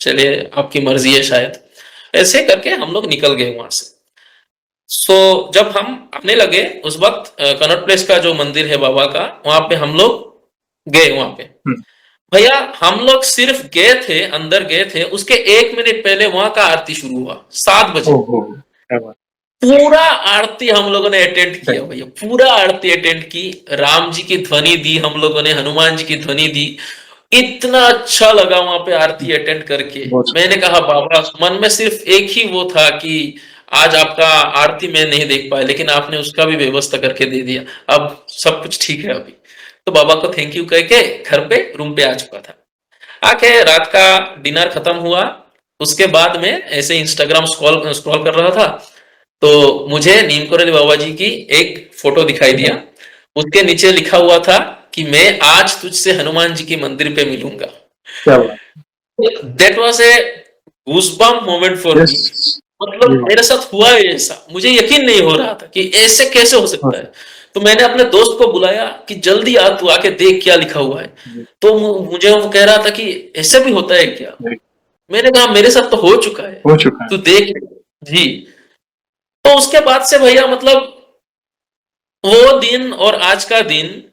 चलिए आपकी मर्जी है शायद। ऐसे करके हम लोग निकल गए वहां से। सो जब हम आने लगे उस वक्त कनॉट प्लेस का जो मंदिर है बाबा का, वहां पे हम लोग गए वहां पे। हुँ। भैया हम लोग सिर्फ गए थे, अंदर गए थे, उसके 1 मिनट पहले वहां का आरती शुरू हुआ 7 बजे। ओहो! क्या बात पूरा आरती हम लोगों ने अटेंड है। किया भैया, पूरा आरती अटेंड की। राम जी की ध्वनि दी हम लोगों ने, हनुमान जी की ध्वनि दी। इतना अच्छा लगा वहां पे आरती अटेंड करके। बहुत मैंने कहा बाबा, मन में सिर्फ एक ही वो था कि आज आपका आरती मैं नहीं देख पाया, लेकिन आपने उसका भी व्यवस्था करके दे दिया। अब सब कुछ ठीक है अभी। तो बाबा को थैंक यू कह के घर पे रूम पे आ चुका था। आके रात का डिनर खत्म हुआ। उसके बाद में ऐसे इंस्टाग्राम स्क्रॉल स्क्रॉल कर रहा था, तो मुझे नीम करोली बाबा जी की एक फोटो दिखाई दिया। उसके नीचे लिखा हुआ था कि मैं आज तुझसे हनुमान जी के मंदिर पे मिलूंगा। क्या बात that was a goosebump moment for yes. Me. मतलब जी, मेरे साथ हुआ है ऐसा, मुझे यकीन नहीं हो रहा था कि ऐसे कैसे हो हो सकता है। सकता तो मैंने अपने दोस्त को बुलाया कि जल्दी आ, तू आके देख क्या लिखा हुआ है। है। जी, तो मुझे वो कह रहा था कि ऐसे भी होता है क्या। जी, मैंने कहा मेरे साथ तो हो चुका है, हो चुका है। तू देख। जी। तो उसके बाद से भैया मतलब वो दिन और आज का दिन,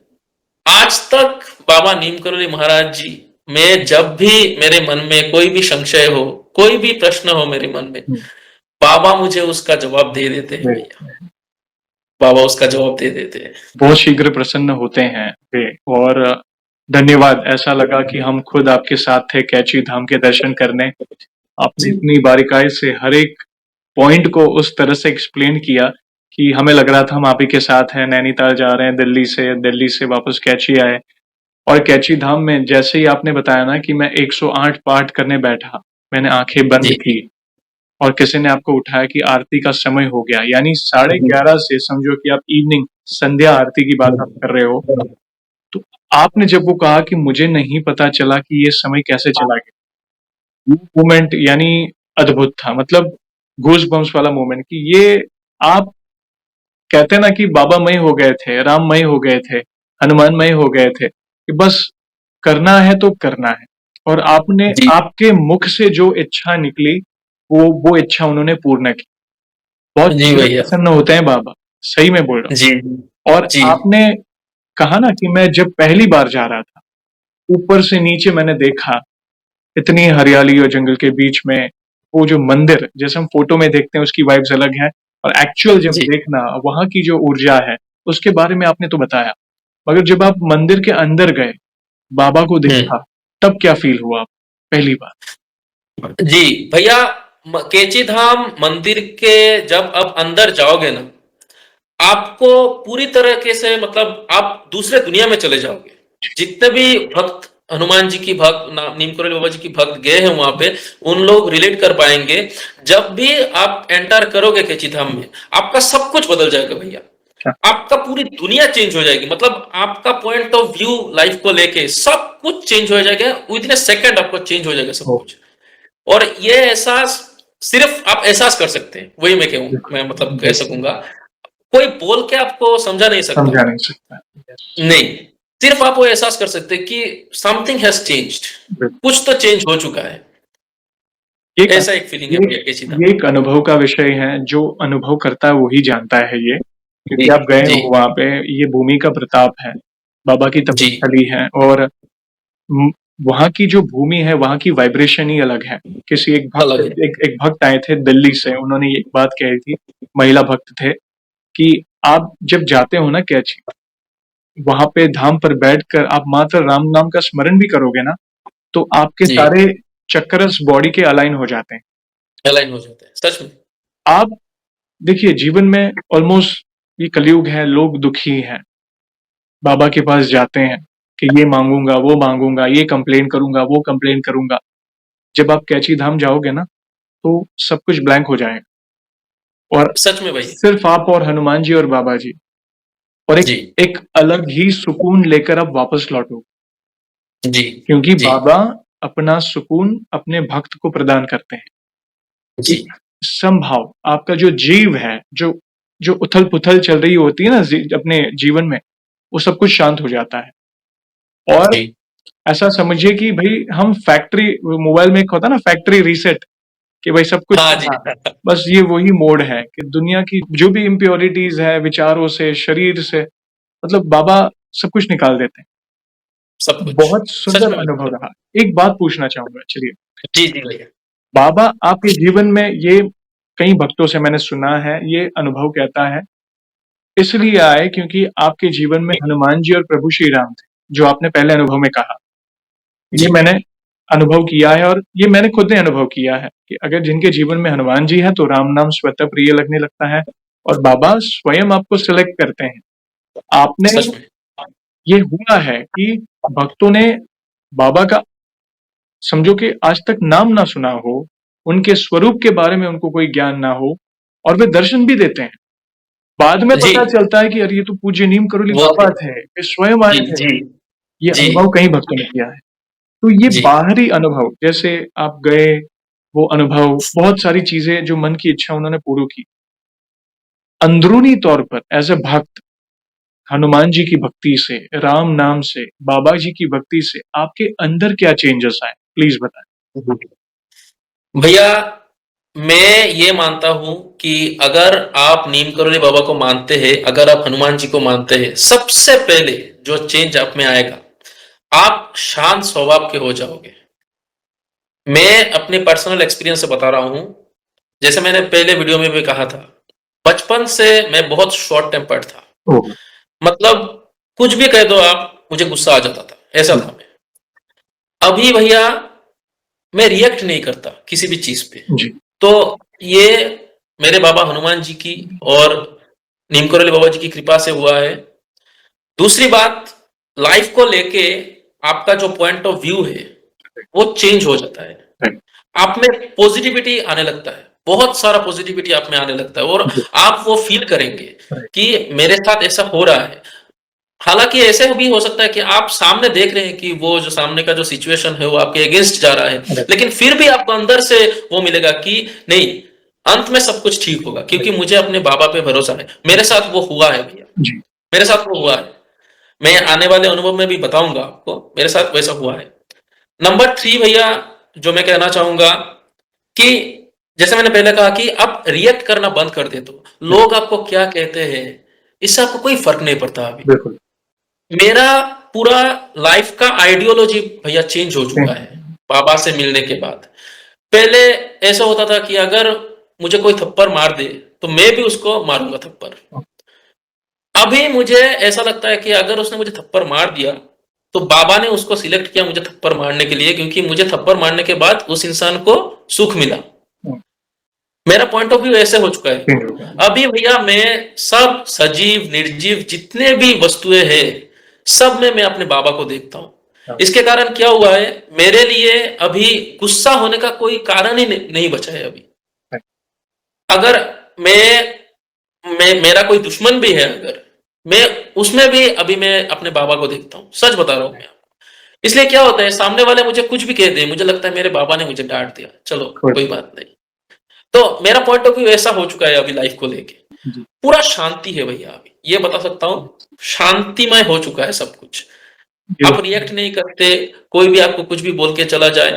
आज तक बाबा नीम करोली महाराज जी, मैं जब भी मेरे मन में कोई भी संशय हो, कोई भी प्रश्न हो मेरे मन में, हुँ, बाबा मुझे उसका जवाब दे देते हैं जी। भैया। बाबा उसका जवाब दे देते हैं। बहुत शीघ्र प्रसन्न होते हैं वे और धन्यवाद। ऐसा लगा कि हम खुद आपके साथ थे कैची धाम के दर्शन करने। आपने जी। इतनी बारीकाई से हर एक पॉइंट को उस तरह से एक्सप्लेन किया कि हमें लग रहा था हम आप ही के साथ हैं, नैनीताल जा रहे हैं दिल्ली से वापस कैची आए और कैची धाम में जैसे ही आपने बताया ना कि मैं 108 पाठ करने बैठा, मैंने आँखें बंद जी। की और किसी ने आपको उठाया कि आरती का समय हो गया, यानी 11:30 से समझो कि आप इवनिंग संध्या आरती की बात आप कर रहे हो। तो आपने जब वो कहा कि मुझे नहीं पता चला कि ये समय कैसे चला गया, वो मोमेंट यानी अद्भुत था। मतलब गूज़बम्प्स वाला मोमेंट कि ये आप कहते हैं ना कि बाबामय हो गए थे, राममय हो गए थे, हनुमानमय हो गए थे, कि बस करना है तो करना है। और आपने जी। आपके मुख से जो इच्छा निकली, वो इच्छा उन्होंने पूर्ण की। बहुत जी शीघ्र भैया। प्रसन्न होते हैं बाबा, सही में बोल रहा जी। हूँ। और जी। आपने कहा ना कि मैं जब पहली बार जा रहा था, ऊपर से नीचे मैंने देखा, इतनी हरियाली और जंगल के बीच में वो जो मंदिर जैसे हम फ़ोटो में देखते हैं उसकी वाइब्स अलग है और एक्चुअल जब जी। देखना वहाँ की जो ऊर्जा है, उसके बारे में आपने तो बताया। मगर जब आप मंदिर के अंदर गए, बाबा को हम्म। देखा, तब क्या फ़ील हुआ आपको पहली बार? जी भैया, केची धाम मंदिर के जब आप अंदर जाओगे ना, आपको पूरी तरीके से मतलब आप दूसरे दुनिया में चले जाओगे। जितने भी भक्त हनुमान जी की भक्त, नीम करोली बाबा जी की भक्त गए हैं वहां पे, उन लोग रिलेट कर पाएंगे। जब भी आप एंटर करोगे केची धाम में, आपका सब कुछ बदल जाएगा भैया। अच्छा, आपका पूरी दुनिया चेंज हो जाएगी, मतलब आपका पॉइंट ऑफ व्यू लाइफ को लेके सब कुछ चेंज हो जाएगा। विद इन ए सेकेंड आपको चेंज हो जाएगा सब ओह! कुछ। और ये एहसास सिर्फ आप एहसास कर सकते हैं, वही मैं कहूँ, बिल्कुल, मैं मतलब कह बिल्कुल, सकूंगा। कोई बोल के आपको समझा नहीं सकता। समझा नहीं सकता। यस, नहीं, सिर्फ आप वो एहसास कर सकते हैं कि समथिंग हैज चेंज्ड। बिल्कुल। कुछ तो चेंज हो चुका है। ये एक ऐसा एक फीलिंग है ये भैया केची धाम ये में। एक अनुभव का विषय है, जो अनुभव करता है वही जानता है ये, जी। क्योंकि आप गए जी। हो वहाँ पे, ये भूमि का प्रताप है, बाबा की जी। तपस्थली है और वहाँ की जो भूमि है, वहाँ की वाइब्रेशन ही अलग है। किसी अलग है। एक भक्त आए थे दिल्ली से, उन्होंने एक बात कही थी, महिला भक्त थे, कि आप जब जाते हो ना कैची, वहां पे धाम पर बैठकर आप मात्र राम नाम का स्मरण भी करोगे ना, तो आपके जी, सारे चक्कर्स बॉडी के अलाइन हो जाते हैं। अलाइन हो जाते हैं, सच में। आप देखिए, जीवन में ऑलमोस्ट ये कलयुग है, लोग दुखी हैं, बाबा के पास जाते हैं कि ये मांगूंगा, वो मांगूंगा, ये कंप्लेन करूंगा, वो कंप्लेन करूंगा। जब आप कैची धाम जाओगे ना, तो सब कुछ ब्लैंक हो जाएगा और सच में भैया। सिर्फ आप और हनुमान जी और बाबा जी, और एक जी, एक अलग ही सुकून लेकर आप वापस लौटोगे, जी, क्योंकि जी, बाबा अपना सुकून अपने भक्त को प्रदान करते हैं। जी, एक समभाव, आपका जो जीव है, जो जो उथल-पुथल चल रही होती है ना अपने जीवन में, वो सब कुछ शांत हो जाता है। और जी। ऐसा समझिए कि भई हम फैक्ट्री, मोबाइल में एक होता है ना फैक्ट्री रीसेट, कि भाई सब कुछ, हाँ जी, हाँ, बस ये वही मोड है कि दुनिया की जो भी इम्प्योरिटीज़ है विचारों से, शरीर से, मतलब बाबा सब कुछ निकाल देते हैं। सब कुछ। बहुत सच सुंदर में अनुभव भैया। रहा। एक बात पूछना चाहूँगा, चलिए। जी, जी भैया। बाबा आपके जीवन में, ये कई भक्तों से मैंने सुना है, ये अनुभव कहता है, इसलिए आए क्योंकि आपके जीवन में हनुमान जी और प्रभु श्री राम थे, जो आपने पहले अनुभव में कहा। ये जी, मैंने अनुभव किया है और ये मैंने खुद ने अनुभव किया है कि अगर जिनके जीवन में हनुमान जी हैं, तो राम नाम स्वतः प्रिय लगने लगता है और बाबा स्वयं आपको सेलेक्ट करते हैं। आपने, सच में। ये हुआ है कि भक्तों ने बाबा का, समझो कि आज तक नाम ना सुना हो, उनके स्वरूप के बारे में उनको कोई ज्ञान ना हो, और वे दर्शन भी देते हैं। बाद में जी, पता चलता है कि अरे ये तो पूज्य नीम करोली वो थे। बाबा थे, ये स्वयं आए जी, थे। जी, ये जी, अनुभव कई भक्तों ने किया है। तो ये जी, बाहरी अनुभव, जैसे आप गए, वो अनुभव, बहुत सारी चीज़ें जो मन की इच्छा उन्होंने पूरी की। अंदरूनी तौर पर एज़ अ भक्त, हनुमान जी की भक्ति से, राम नाम से, बाबा जी की भक्ति से आपके अंदर क्या चेंजेस आए? प्लीज़ बताएँ। जी। भैया, मैं ये मानता हूँ कि अगर आप नीम करोली बाबा को मानते हैं, अगर आप हनुमान जी को मानते हैं, सबसे पहले जो चेंज आप में आएगा, आप शांत स्वभाव के हो जाओगे। मैं अपने पर्सनल एक्सपीरियंस से बता रहा हूँ, जैसे मैंने पहले वीडियो में भी कहा था, बचपन से मैं बहुत शॉर्ट टेम्पर्ड था। ओह! मतलब कुछ भी कह दो आप, मुझे गुस्सा आ जाता था, ऐसा जी, था मैं। अभी भैया मैं रिएक्ट नहीं करता किसी भी चीज़ पे। जी, तो ये मेरे बाबा हनुमान जी की और नीम करोली बाबा जी की कृपा से हुआ है। दूसरी बात, लाइफ को लेके आपका जो पॉइंट ऑफ व्यू है, वो चेंज हो जाता है। राइट, आप में पॉजिटिविटी आने लगता है। बहुत सारा पॉजिटिविटी आप में आने लगता है और जी, आप वो फ़ील करेंगे राइट, कि मेरे साथ ऐसा हो रहा है। हालाँकि ऐसे भी हो सकता है कि आप सामने देख रहे हैं कि वो जो सामने का जो सिचुएशन है, वो आपके अगेंस्ट जा रहा है। राइट, लेकिन फिर भी आपको अंदर से वो मिलेगा कि नहीं, अंत में सब कुछ ठीक होगा क्योंकि राइट, मुझे अपने बाबा पे भरोसा है। मेरे साथ वो हुआ है भैया, जी, मेरे साथ वो हुआ है। मैं आने वाले अनुभव में भी बताऊँगा आपको, मेरे साथ वैसा हुआ है। नंबर 3 भैया, जो मैं कहना चाहूँगा कि जैसे मैंने पहले कहा कि आप रिएक्ट करना बंद कर दें तो, राइट, लोग आपको क्या कहते हैं, इससे आपको कोई फ़र्क नहीं पड़ता अभी। बिल्कुल, मेरा पूरा लाइफ़ का आइडियोलॉजी भैया चेंज हो चुका है, बाबा से मिलने के बाद। पहले ऐसा होता था कि अगर मुझे कोई थप्पड़ मार दे, तो मैं भी उसको मारूँगा थप्पड़। अभी मुझे ऐसा लगता है कि अगर उसने मुझे थप्पड़ मार दिया, तो बाबा ने उसको सिलेक्ट किया मुझे थप्पड़ मारने के लिए क्योंकि मुझे थप्पड़ मारने के बाद उस इंसान को सुख मिला। हुँ, मेरा पॉइंट ऑफ व्यू ऐसे हो चुका है। चेंज हो गया। अभी भैया मैं सब सजीव, निर्जीव जितने भी वस्तुएँ हैं, सब में मैं अपने बाबा को देखता हूँ। हाँ, इसके कारण क्या हुआ है, मेरे लिए अभी गुस्सा होने का कोई कारण ही नहीं बचा है अभी। राइट, अगर मेरा कोई दुश्मन भी है अगर, मैं उसमें भी अभी मैं अपने बाबा को देखता हूँ। सच बता रहा हूँ मैं आपको। इसलिए क्या होता है, सामने वाले मुझे कुछ भी कह दें, मुझे लगता है मेरे बाबा ने मुझे डाँट दिया, चलो गुड, कोई बात नहीं। तो मेरा पॉइंट ऑफ व्यू ऐसा हो चुका है अभी लाइफ़ को लेके। जी, पूरा शांति है भैया अभी, ये बता सकता हूँ, शांतिमय हो चुका है सब कुछ। आप ब्यूटीफुल, रिएक्ट नहीं करते, कोई भी आपको कुछ भी बोल के चला जाए,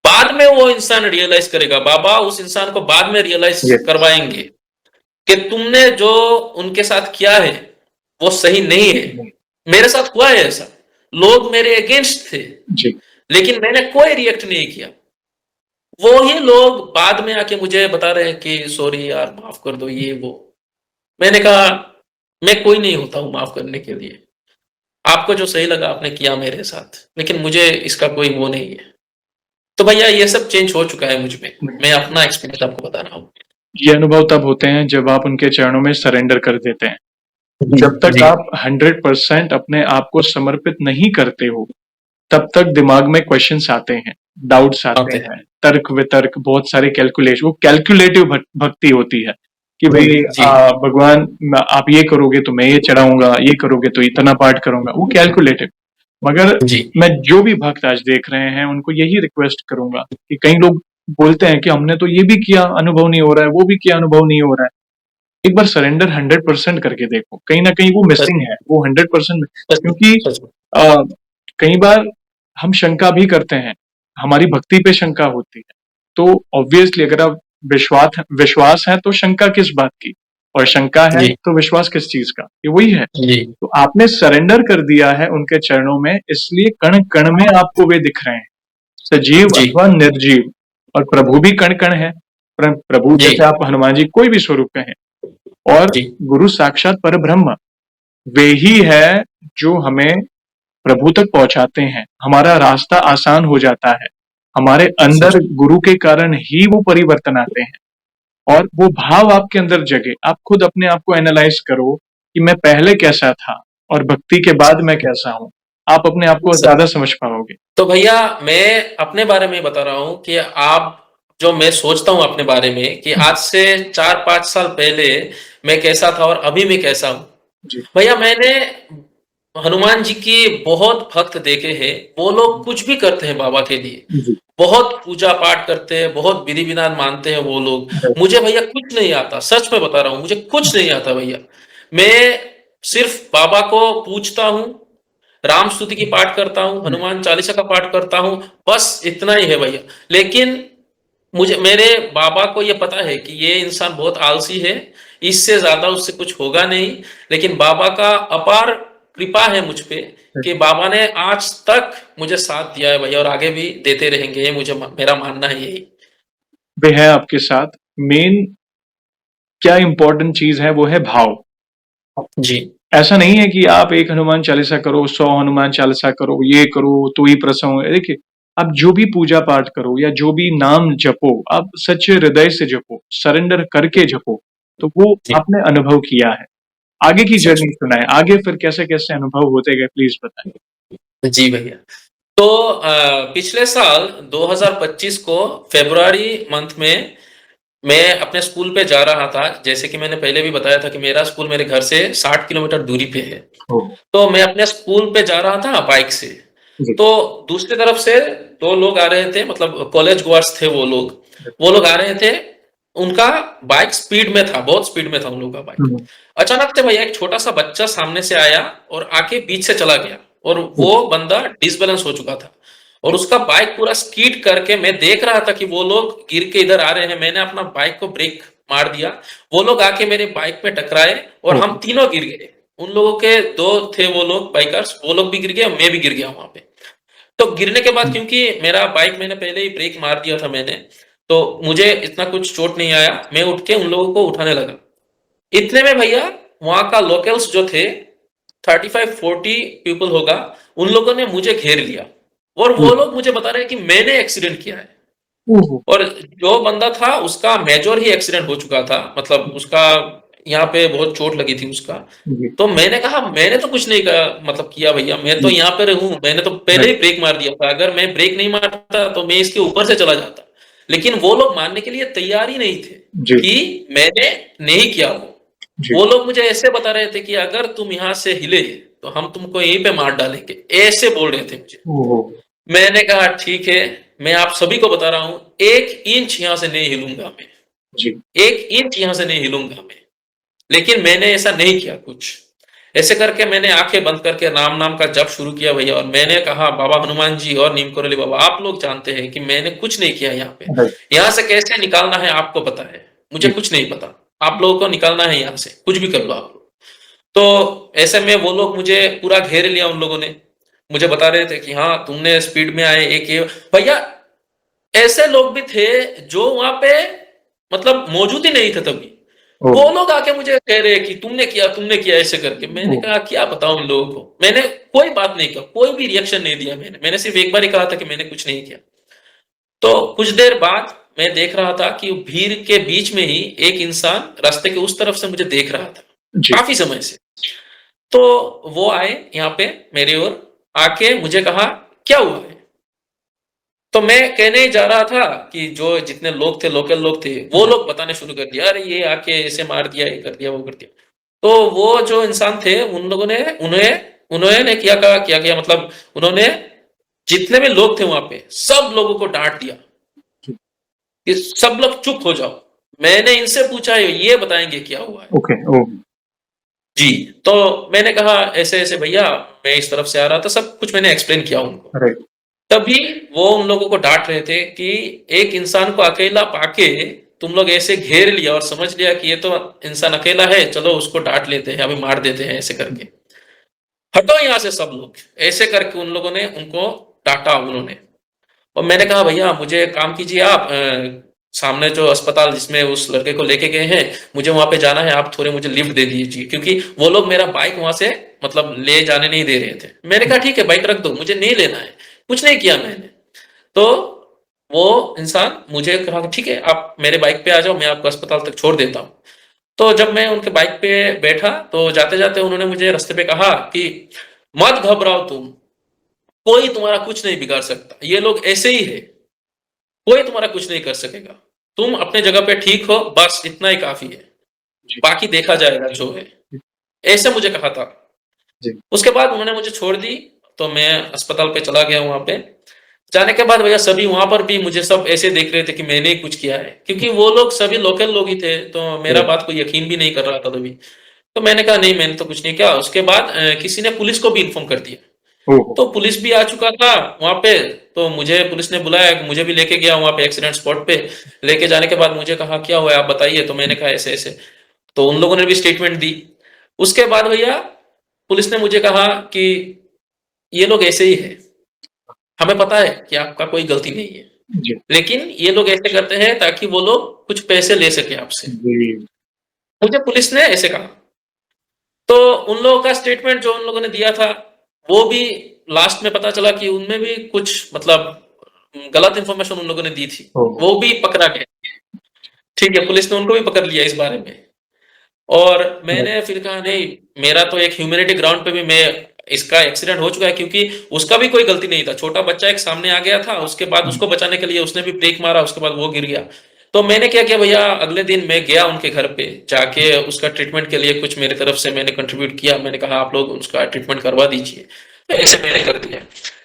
बाद में वो इंसान रियलाइज़ करेगा, बाबा उस इंसान को बाद में रियलाइज़ यस, करवाएँगे कि तुमने जो उनके साथ किया है, वो सही नहीं है। नहीं, मेरे साथ हुआ है ऐसा, लोग मेरे अगेंस्ट थे, जी, लेकिन मैंने कोई रिएक्ट नहीं किया। वो ही लोग बाद में आके मुझे बता रहे हैं कि सॉरी यार माफ़ कर दो ये वो। मैंने कहा मैं कोई नहीं होता हूँ माफ़ करने के लिए। आपको जो सही लगा आपने किया मेरे साथ, लेकिन मुझे इसका कोई वो नहीं है। तो भैया ये सब चेंज हो चुका है मुझ में। मैं अपना एक्सपीरियंस आपको बता रहा हूँ। ये अनुभव तब होते हैं जब आप उनके चरणों में सरेंडर कर देते हैं। जब तक जी, आप 100% अपने आप को समर्पित नहीं करते हो, तब तक दिमाग में क्वेश्चंस आते हैं, डाउट्स आते आते हैं, हैं। तर्क वितर्क, बहुत सारे कैलकुलेशन, वो कैलकुलेटिव भक्ति होती है कि भाई जी, भगवान आप ये करोगे तो मैं ये चढ़ाऊंगा, ये करोगे तो इतना पाठ करूंगा, वो कैलकुलेटिव। मगर जी, मैं जो भी भक्त आज देख रहे हैं उनको यही रिक्वेस्ट करूंगा कि कई लोग बोलते हैं कि हमने तो ये भी किया अनुभव नहीं हो रहा है, वो भी किया अनुभव नहीं हो रहा है। एक बार सरेंडर 100% करके देखो, कहीं ना कहीं वो सच मिसिंग है, वो 100% सच क्योंकि सच में। अ, कई बार हम शंका भी करते हैं, हमारी भक्ति पे शंका होती है। तो ऑब्वियसली अगर आप विश्वास विश्वास है तो शंका किस बात की, और शंका है जी, तो विश्वास किस चीज का, ये वही है। जी, तो आपने सरेंडर कर दिया है उनके चरणों में, इसलिए कण कण में आपको वे दिख रहे हैं, सजीव जी, अथवा निर्जीव। और प्रभु भी कण कण है, प्रभु जी, जैसे आप हनुमान जी कोई भी स्वरूप कहें, और जी, गुरु साक्षात पर ब्रह्म वे ही है जो हमें प्रभु तक पहुंचाते हैं, हमारा रास्ता आसान हो जाता है, हमारे सच अंदर गुरु के कारण ही वो परिवर्तन आते हैं। और वो भाव आपके अंदर जगे, आप खुद अपने आप को एनालाइज करो कि मैं पहले कैसा था और भक्ति के बाद मैं कैसा हूं, आप अपने आप को सच ज्यादा समझ पाओगे। तो भैया मैं अपने बारे में बता रहा हूँ कि आप जो मैं सोचता हूँ अपने बारे में कि आज से 4-5 साल पहले मैं कैसा था और अभी मैं कैसा हूँ। जी भैया मैंने हनुमान जी के बहुत भक्त देखे हैं, वो लोग कुछ भी करते हैं बाबा के लिए। जी बहुत पूजा पाठ करते हैं, बहुत विधि-विधान मानते हैं वो लोग। मुझे भैया कुछ नहीं आता, सच में बता रहा हूँ, मुझे कुछ नहीं आता भैया। मैं सिर्फ़ बाबा को पूजता हूँ, राम स्तुति की पाठ करता हूँ, हनुमान चालीसा का पाठ करता हूँ, बस इतना ही है भैया। लेकिन मुझे मेरे बाबा को ये पता है कि ये इंसान बहुत आलसी है, इससे ज़्यादा उससे कुछ होगा नहीं। लेकिन बाबा का अपार कृपा है मुझ पे कि बाबा ने आज तक मुझे साथ दिया है भैया और आगे भी देते रहेंगे, ये मुझे मेरा मानना है यही। वे है आपके साथ। मेन क्या इंपॉर्टेंट चीज है वो है भाव। जी, ऐसा नहीं है कि आप एक हनुमान चालीसा करो, 100 हनुमान चालीसा करो, ये करो तो ही प्रसन्न हो। देखिए, आप जो भी पूजा पाठ करो या जो भी नाम जपो, आप सच्चे हृदय से जपो, सरेंडर करके जपो, तो वो जी, आपने अनुभव किया है। आगे की सच जर्नी सुनाए, आगे फिर कैसे-कैसे अनुभव होते गए, प्लीज़ बताएँ? में। जी भैया। तो पिछले साल 2025 को फ़रवरी मंथ में मैं अपने स्कूल पे जा रहा था। जैसे कि मैंने पहले भी बताया था कि मेरा स्कूल मेरे घर से 60 किलोमीटर दूरी पे है। ओह! तो मैं अपने स्कूल पे जा रहा था बाइक से। जी। तो दूसरी तरफ से 2 लोग आ रहे थे मतलब कॉलेज गोअर्स थे वो लोग। वो लोग आ रहे थे, उनका बाइक स्पीड में था, बहुत स्पीड में था उन लोगों का बाइक। हुँ, अचानक से भैया एक छोटा-सा बच्चा सामने से आया और आके बीच से चला गया और हुँ, वो बंदा डिसबैलेंस हो चुका था। और उसका बाइक पूरा स्कीड करके मैं देख रहा था कि वो लोग गिर के इधर आ रहे हैं। मैंने अपना बाइक को ब्रेक मार दिया। वो लोग आके मेरे बाइक पे टकराए और ओह! हम तीनों गिर गए। उन लोगों के 2 थे वो लोग बाइकर्स, वो लोग भी गिर गए और मैं भी गिर गया वहाँ पे। तो गिरने के बाद हुँ, क्योंकि मेरा बाइक मैंने पहले ही ब्रेक मार दिया था मैंने, तो मुझे इतना कुछ चोट नहीं आया। मैं उठ के उन लोगों को उठाने लगा। इतने में भैया वहाँ का लोकल्स जो थे 35-40 पीपल होगा, उन लोगों ने मुझे घेर लिया और हुँ, वो लोग मुझे बता रहे हैं कि मैंने एक्सीडेंट किया है। ओह! और जो बंदा था उसका मेजर ही एक्सीडेंट हो चुका था, मतलब उसका यहाँ पे बहुत चोट लगी थी उसका। जी, तो मैंने कहा मैंने तो कुछ नहीं कहा मतलब किया भैया, मैं तो जी, यहाँ पे हूँ, मैंने तो पहले ही राइट, ब्रेक मार दिया था, अगर मैं ब्रेक नहीं मारता तो मैं इसके ऊपर से चला जाता। लेकिन वो लोग मानने के लिए तैयार ही नहीं थे जी, कि मैंने नहीं किया वो। जी, वो लोग मुझे ऐसे बता रहे थे कि अगर तुम यहाँ से हिले तो हम तुमको यहीं पे मार डालेंगे, ऐसे बोल रहे थे मुझे। ओह! मैंने कहा ठीक है, मैं आप सभी को बता रहा हूँ 1 इंच यहाँ से नहीं हिलूँगा मैं, जी, 1 इंच यहाँ से नहीं हिलूँगा मैं। लेकिन मैंने ऐसा नहीं किया कुछ। ऐसे करके मैंने आँखें बंद करके राम-नाम का जप शुरू किया भैया और मैंने कहा बाबा हनुमान जी और नीम करोली बाबा आप लोग जानते हैं कि मैंने कुछ नहीं किया यहाँ पे। राइट, यहाँ से कैसे निकालना है आपको पता है, मुझे जी, कुछ नहीं पता। आप लोगों को निकालना है यहाँ से, कुछ भी कर लो आप लोग। तो ऐसे में वो लोग मुझे पूरा घेर लिया उन लोगों ने। मुझे बता रहे थे कि हाँ, तुमने स्पीड में आए एक ये भैया ऐसे लोग भी थे जो वहाँ पे मतलब मौजूद ही नहीं थे तभी। ओह! वो लोग आके मुझे कह रहे हैं कि तुमने किया ऐसे करके। मैंने ओह! कहा क्या बताऊँ इन लोगों को? मैंने कोई बात नहीं कहा, कोई भी रिएक्शन नहीं दिया मैंने। मैंने सिर्फ़ एक बार ही कहा था कि मैंने कुछ नहीं किया। तो कुछ देर बाद मैं देख रहा था कि भीड़ के बीच में ही एक इंसान रास्ते के उस तरफ से मुझे देख रहा था, जी, काफ़ी समय से। तो वो आए यहाँ पे मेरी ओर, आके मुझे कहा, "क्या हुआ है?" तो मैं कहने ही जा रहा था कि जो जितने लोग थे, लोकल लोग थे, वो जी, लोग बताने शुरू कर दिया, "अरे! ये आके ऐसे मार दिया, ये कर दिया, वो कर दिया।" तो वो जो इंसान थे, उन लोगों ने उन्होंने क्या किया मतलब उन्होंने जितने भी लोग थे वहाँ पे, सब लोगों को डाँट दिया जी, कि सब लोग चुप हो जाओ। मैंने इनसे पूछा, ये बताएँगे क्या हुआ है? ओके, ओह! जी, तो मैंने कहा ऐसे-ऐसे भैया मैं इस तरफ से आ रहा था, सब कुछ मैंने एक्सप्लेन किया उनको। राइट, तभी वो उन लोगों को डाँट रहे थे कि एक इंसान को अकेला पाके तुम लोग ऐसे घेर लिया और समझ लिया कि ये तो इंसान अकेला है, चलो उसको डाँट लेते हैं, अभी मार देते हैं ऐसे करके। हटो यहाँ से सब लोग, ऐसे करके उन लोगों ने उनको डाँटा उन्होंने। और मैंने कहा भैया मुझे काम कीजिए आप सामने जो अस्पताल जिसमें उस लड़के को लेके गए हैं, मुझे वहाँ पे जाना है, आप थोड़े मुझे लिफ्ट दे दीजिए क्योंकि वो लोग मेरा बाइक वहाँ से मतलब ले जाने नहीं दे रहे थे। मैंने कहा ठीक है बाइक रख दो, मुझे नहीं लेना है, कुछ नहीं किया मैंने। तो वो इंसान मुझे कहा कि ठीक है आप मेरे बाइक पे आ जाओ, मैं आपको अस्पताल तक छोड़ देता हूँ। तो जब मैं उनके बाइक पे बैठा, तो जाते-जाते उन्होंने मुझे रास्ते पे कहा कि मत घबराओ तुम, कोई तुम्हारा कुछ नहीं बिगाड़ सकता, ये लोग ऐसे ही है। कोई तुम्हारा कुछ नहीं कर सकेगा। तुम अपने जगह पे ठीक हो, बस इतना ही काफ़ी है। जी, बाकी देखा जाएगा जो है। जी, ऐसे मुझे कहा था। जी, उसके बाद उन्होंने मुझे छोड़ दी, तो मैं अस्पताल पे चला गया वहाँ पे। जाने के बाद भैया सभी वहाँ पर भी मुझे सब ऐसे देख रहे थे कि मैंने ही कुछ किया है। क्योंकि वो लोग सभी लोकल लोग ही थे, तो मेरा राइट, बात कोई यकीन भी नहीं कर रहा था तभी। तो मैंने कहा नहीं मैंने तो कुछ नहीं किया। उसके बाद किसी ने पुलिस को भी इन्फॉर्म कर दिया। ओह! तो पुलिस भी आ चुका था वहाँ पे, तो मुझे पुलिस ने बुलाया, मुझे भी लेके गया वहाँ पे एक्सीडेंट स्पॉट पे। लेके जाने के बाद मुझे कहा, "क्या हुआ है आप बताइए?" तो मैंने कहा ऐसे-ऐसे। तो उन लोगों ने भी स्टेटमेंट दी। उसके बाद भैया पुलिस ने मुझे कहा कि, "ये लोग ऐसे ही हैं। हमें पता है कि आपका कोई गलती नहीं है। जी, लेकिन ये लोग ऐसे करते हैं ताकि वो लोग कुछ पैसे ले सकें आपसे।" जी, मुझे पुलिस ने ऐसे कहा। तो उन लोगों का स्टेटमेंट जो उन लोगों ने दिया था, वो भी लास्ट में पता चला कि उनमें भी कुछ मतलब गलत इन्फॉर्मेशन उन लोगों ने दी थी। ओह! वो भी पकड़ा गया। ठीक है, पुलिस ने उनको भी पकड़ लिया इस बारे में। और राइट, मैंने फिर कहा नहीं, मेरा तो एक ह्यूमैनिटी ग्राउंड पे भी मैं इसका एक्सीडेंट हो चुका है क्योंकि उसका भी कोई गलती नहीं था। छोटा बच्चा एक सामने आ गया था, उसके बाद हुँ, उसको बचाने के लिए उसने भी ब्रेक मारा, उसके बाद वो गिर गया। तो मैंने क्या किया भैया अगले दिन मैं गया उनके घर पे, जाके उसका ट्रीटमेंट के लिए कुछ मेरी तरफ से मैंने कंट्रीब्यूट किया। मैंने कहा आप लोग उसका ट्रीटमेंट करवा दीजिए। तो ऐसे मैंने कर दिया।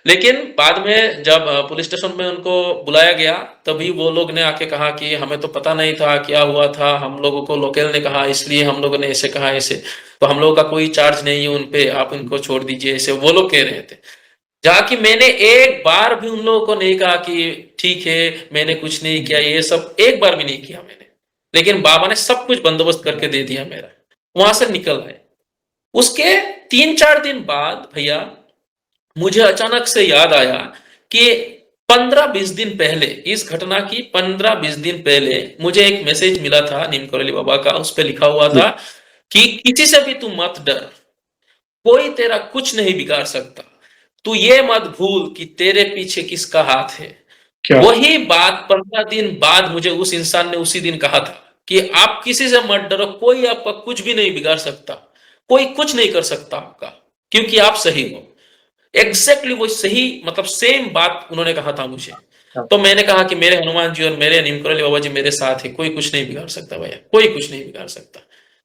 लेकिन बाद में जब पुलिस स्टेशन में उनको बुलाया गया, तभी वो लोग ने आके कहा कि हमें तो पता नहीं था क्या हुआ था, हम लोगों को लोकल ने कहा इसलिए हम लोगों ने ऐसे कहा ऐसे, तो हम लोगों का कोई चार्ज नहीं है उन पे, आप इनको छोड़ दीजिए ऐसे वो लोग कह रहे थे। जहाँ कि मैंने एक बार भी उन लोगों को नहीं कहा कि ठीक है, मैंने कुछ नहीं किया, ये सब एक बार भी नहीं किया मैंने। लेकिन बाबा ने सब कुछ बंदोबस्त करके दे दिया मेरा। वहाँ से निकल आए। उसके 3-4 दिन बाद भैया मुझे अचानक से याद आया कि 15-20 दिन पहले, इस घटना की 15-20 दिन पहले मुझे एक मैसेज मिला था नीम करौली बाबा का, उसपे लिखा हुआ जी, था कि किसी से भी तू मत डर, कोई तेरा कुछ नहीं बिगाड़ सकता। तू ये मत भूल कि तेरे पीछे किसका हाथ है। क्या वही बात 15 दिन बाद मुझे उस इंसान ने उसी दिन कहा था कि आप किसी से मत डरो, कोई आपका कुछ भी नहीं बिगाड़ सकता। कोई कुछ नहीं कर सकता आपका, क्योंकि आप सही हो। एग्ज़ैक्टली वो सही मतलब सेम बात उन्होंने कहा था मुझे। क्या तो मैंने कहा कि मेरे हनुमान जी और मेरे नीम करौली बाबा जी मेरे साथ हैं, कोई कुछ नहीं बिगाड़ सकता भैया, कोई कुछ नहीं बिगाड़ सकता।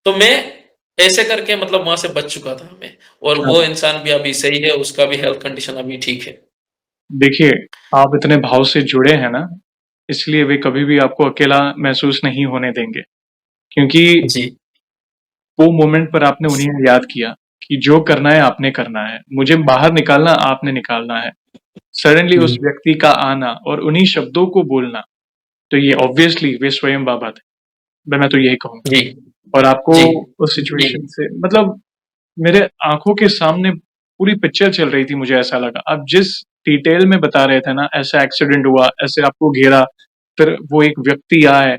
तो मैं ऐसे करके मतलब वहाँ से बच चुका था मैं और क्या वो इंसान भी अभी सही है, उसका भी हेल्थ कंडीशन अभी ठीक है। देखिए, आप इतने भाव से जुड़े हैं ना, इसलिए वे कभी भी आपको अकेला महसूस नहीं होने देंगे। क्योंकि जी, वो मोमेंट पर आपने उन्हें याद किया कि जो करना है आपने करना है, मुझे बाहर निकालना आपने निकालना है। सडनली उस जी, व्यक्ति का आना और उन्हीं शब्दों को बोलना, तो ये ऑब्वियसली वे स्वयं बाबा थे। मैं तो यही कहूँगा। जी, और आपको जी, उस जी, सिचुएशन से मतलब मेरे आँखों के सामने पूरी पिक्चर चल रही थी, मुझे ऐसा लगा। आप जिस डिटेल में बता रहे थे ना, ऐसा एक्सीडेंट हुआ, ऐसे आपको घेरा, फिर वो एक व्यक्ति आए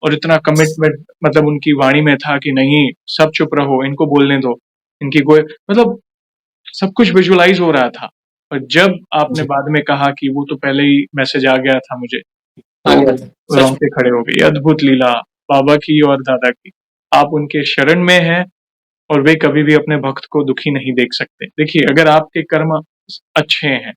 और इतना कमिटमेंट मतलब उनकी वाणी में था कि नहीं, सब चुप रहो, इनको बोलने दो, इनकी कोई मतलब सब कुछ विजुअलाइज़ हो रहा था। और जब आपने जी, बाद में कहा कि वो तो पहले ही मैसेज आ गया था मुझे, आ तो गया था, सच में। रोंगटे खड़े हो गए। अद्भुत लीला बाबा की और दादा की। आप उनके शरण में हैं और वे कभी भी अपने भक्त को दुखी नहीं देख सकते। देखिए, अगर आपके कर्म अच्छे हैं,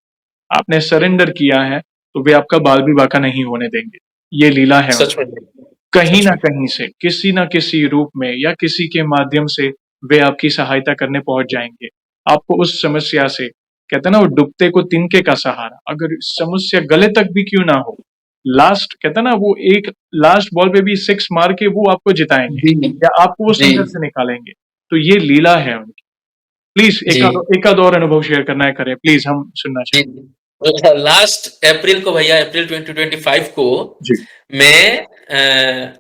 आपने सरेंडर किया है, तो वे आपका बाल भी बांका नहीं होने देंगे। ये लीला है सच उनकी। में, कहीं सच न में। कहीं से, किसी न किसी रूप में या किसी के माध्यम से वे आपकी सहायता करने पहुँच जाएँगे। आपको उस समस्या से कहते हैं ना वो डूबते को तिनके का सहारा, अगर समस्या गले तक भी क्यों ना हो, लास्ट कहते हैं ना वो एक लास्ट बॉल पे भी 6 मार के वो आपको जिताएँगे जी, या आपको वो जी, संकट से निकालेंगे। तो ये लीला है उनकी। प्लीज़ जी। एकाध और अनुभव शेयर करना है करें, प्लीज़ हम सुनना जी, चाहेंगे। लास्ट अप्रैल को भैया अप्रैल 2025 को जी। मैं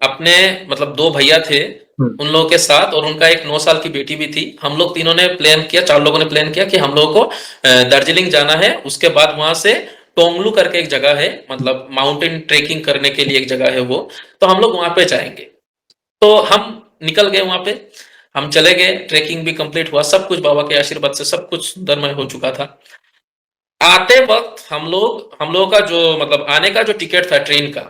अपने मतलब 2 भैया थे, हुँ, उन लोगों के साथ और उनका एक 9 साल की बेटी भी थी। हम लोग तीनों ने प्लान किया 4 लोगों ने प्लान किया कि हम लोगों को दार्जिलिंग जाना है, उसके बाद वहाँ से टोंगलू करके एक जगह है, हुँ, मतलब माउंटेन ट्रेकिंग करने के लिए एक जगह है वो, तो हम लोग वहाँ पे जाएँगे। तो हम निकल गए वहाँ पे, हम चले गए, ट्रेकिंग भी कंप्लीट हुआ, सब कुछ बाबा के आशीर्वाद से सब कुछ सुंदरमय हो चुका था। आते वक़्त हम लोगों का जो मतलब आने का जो टिकट था ट्रेन का,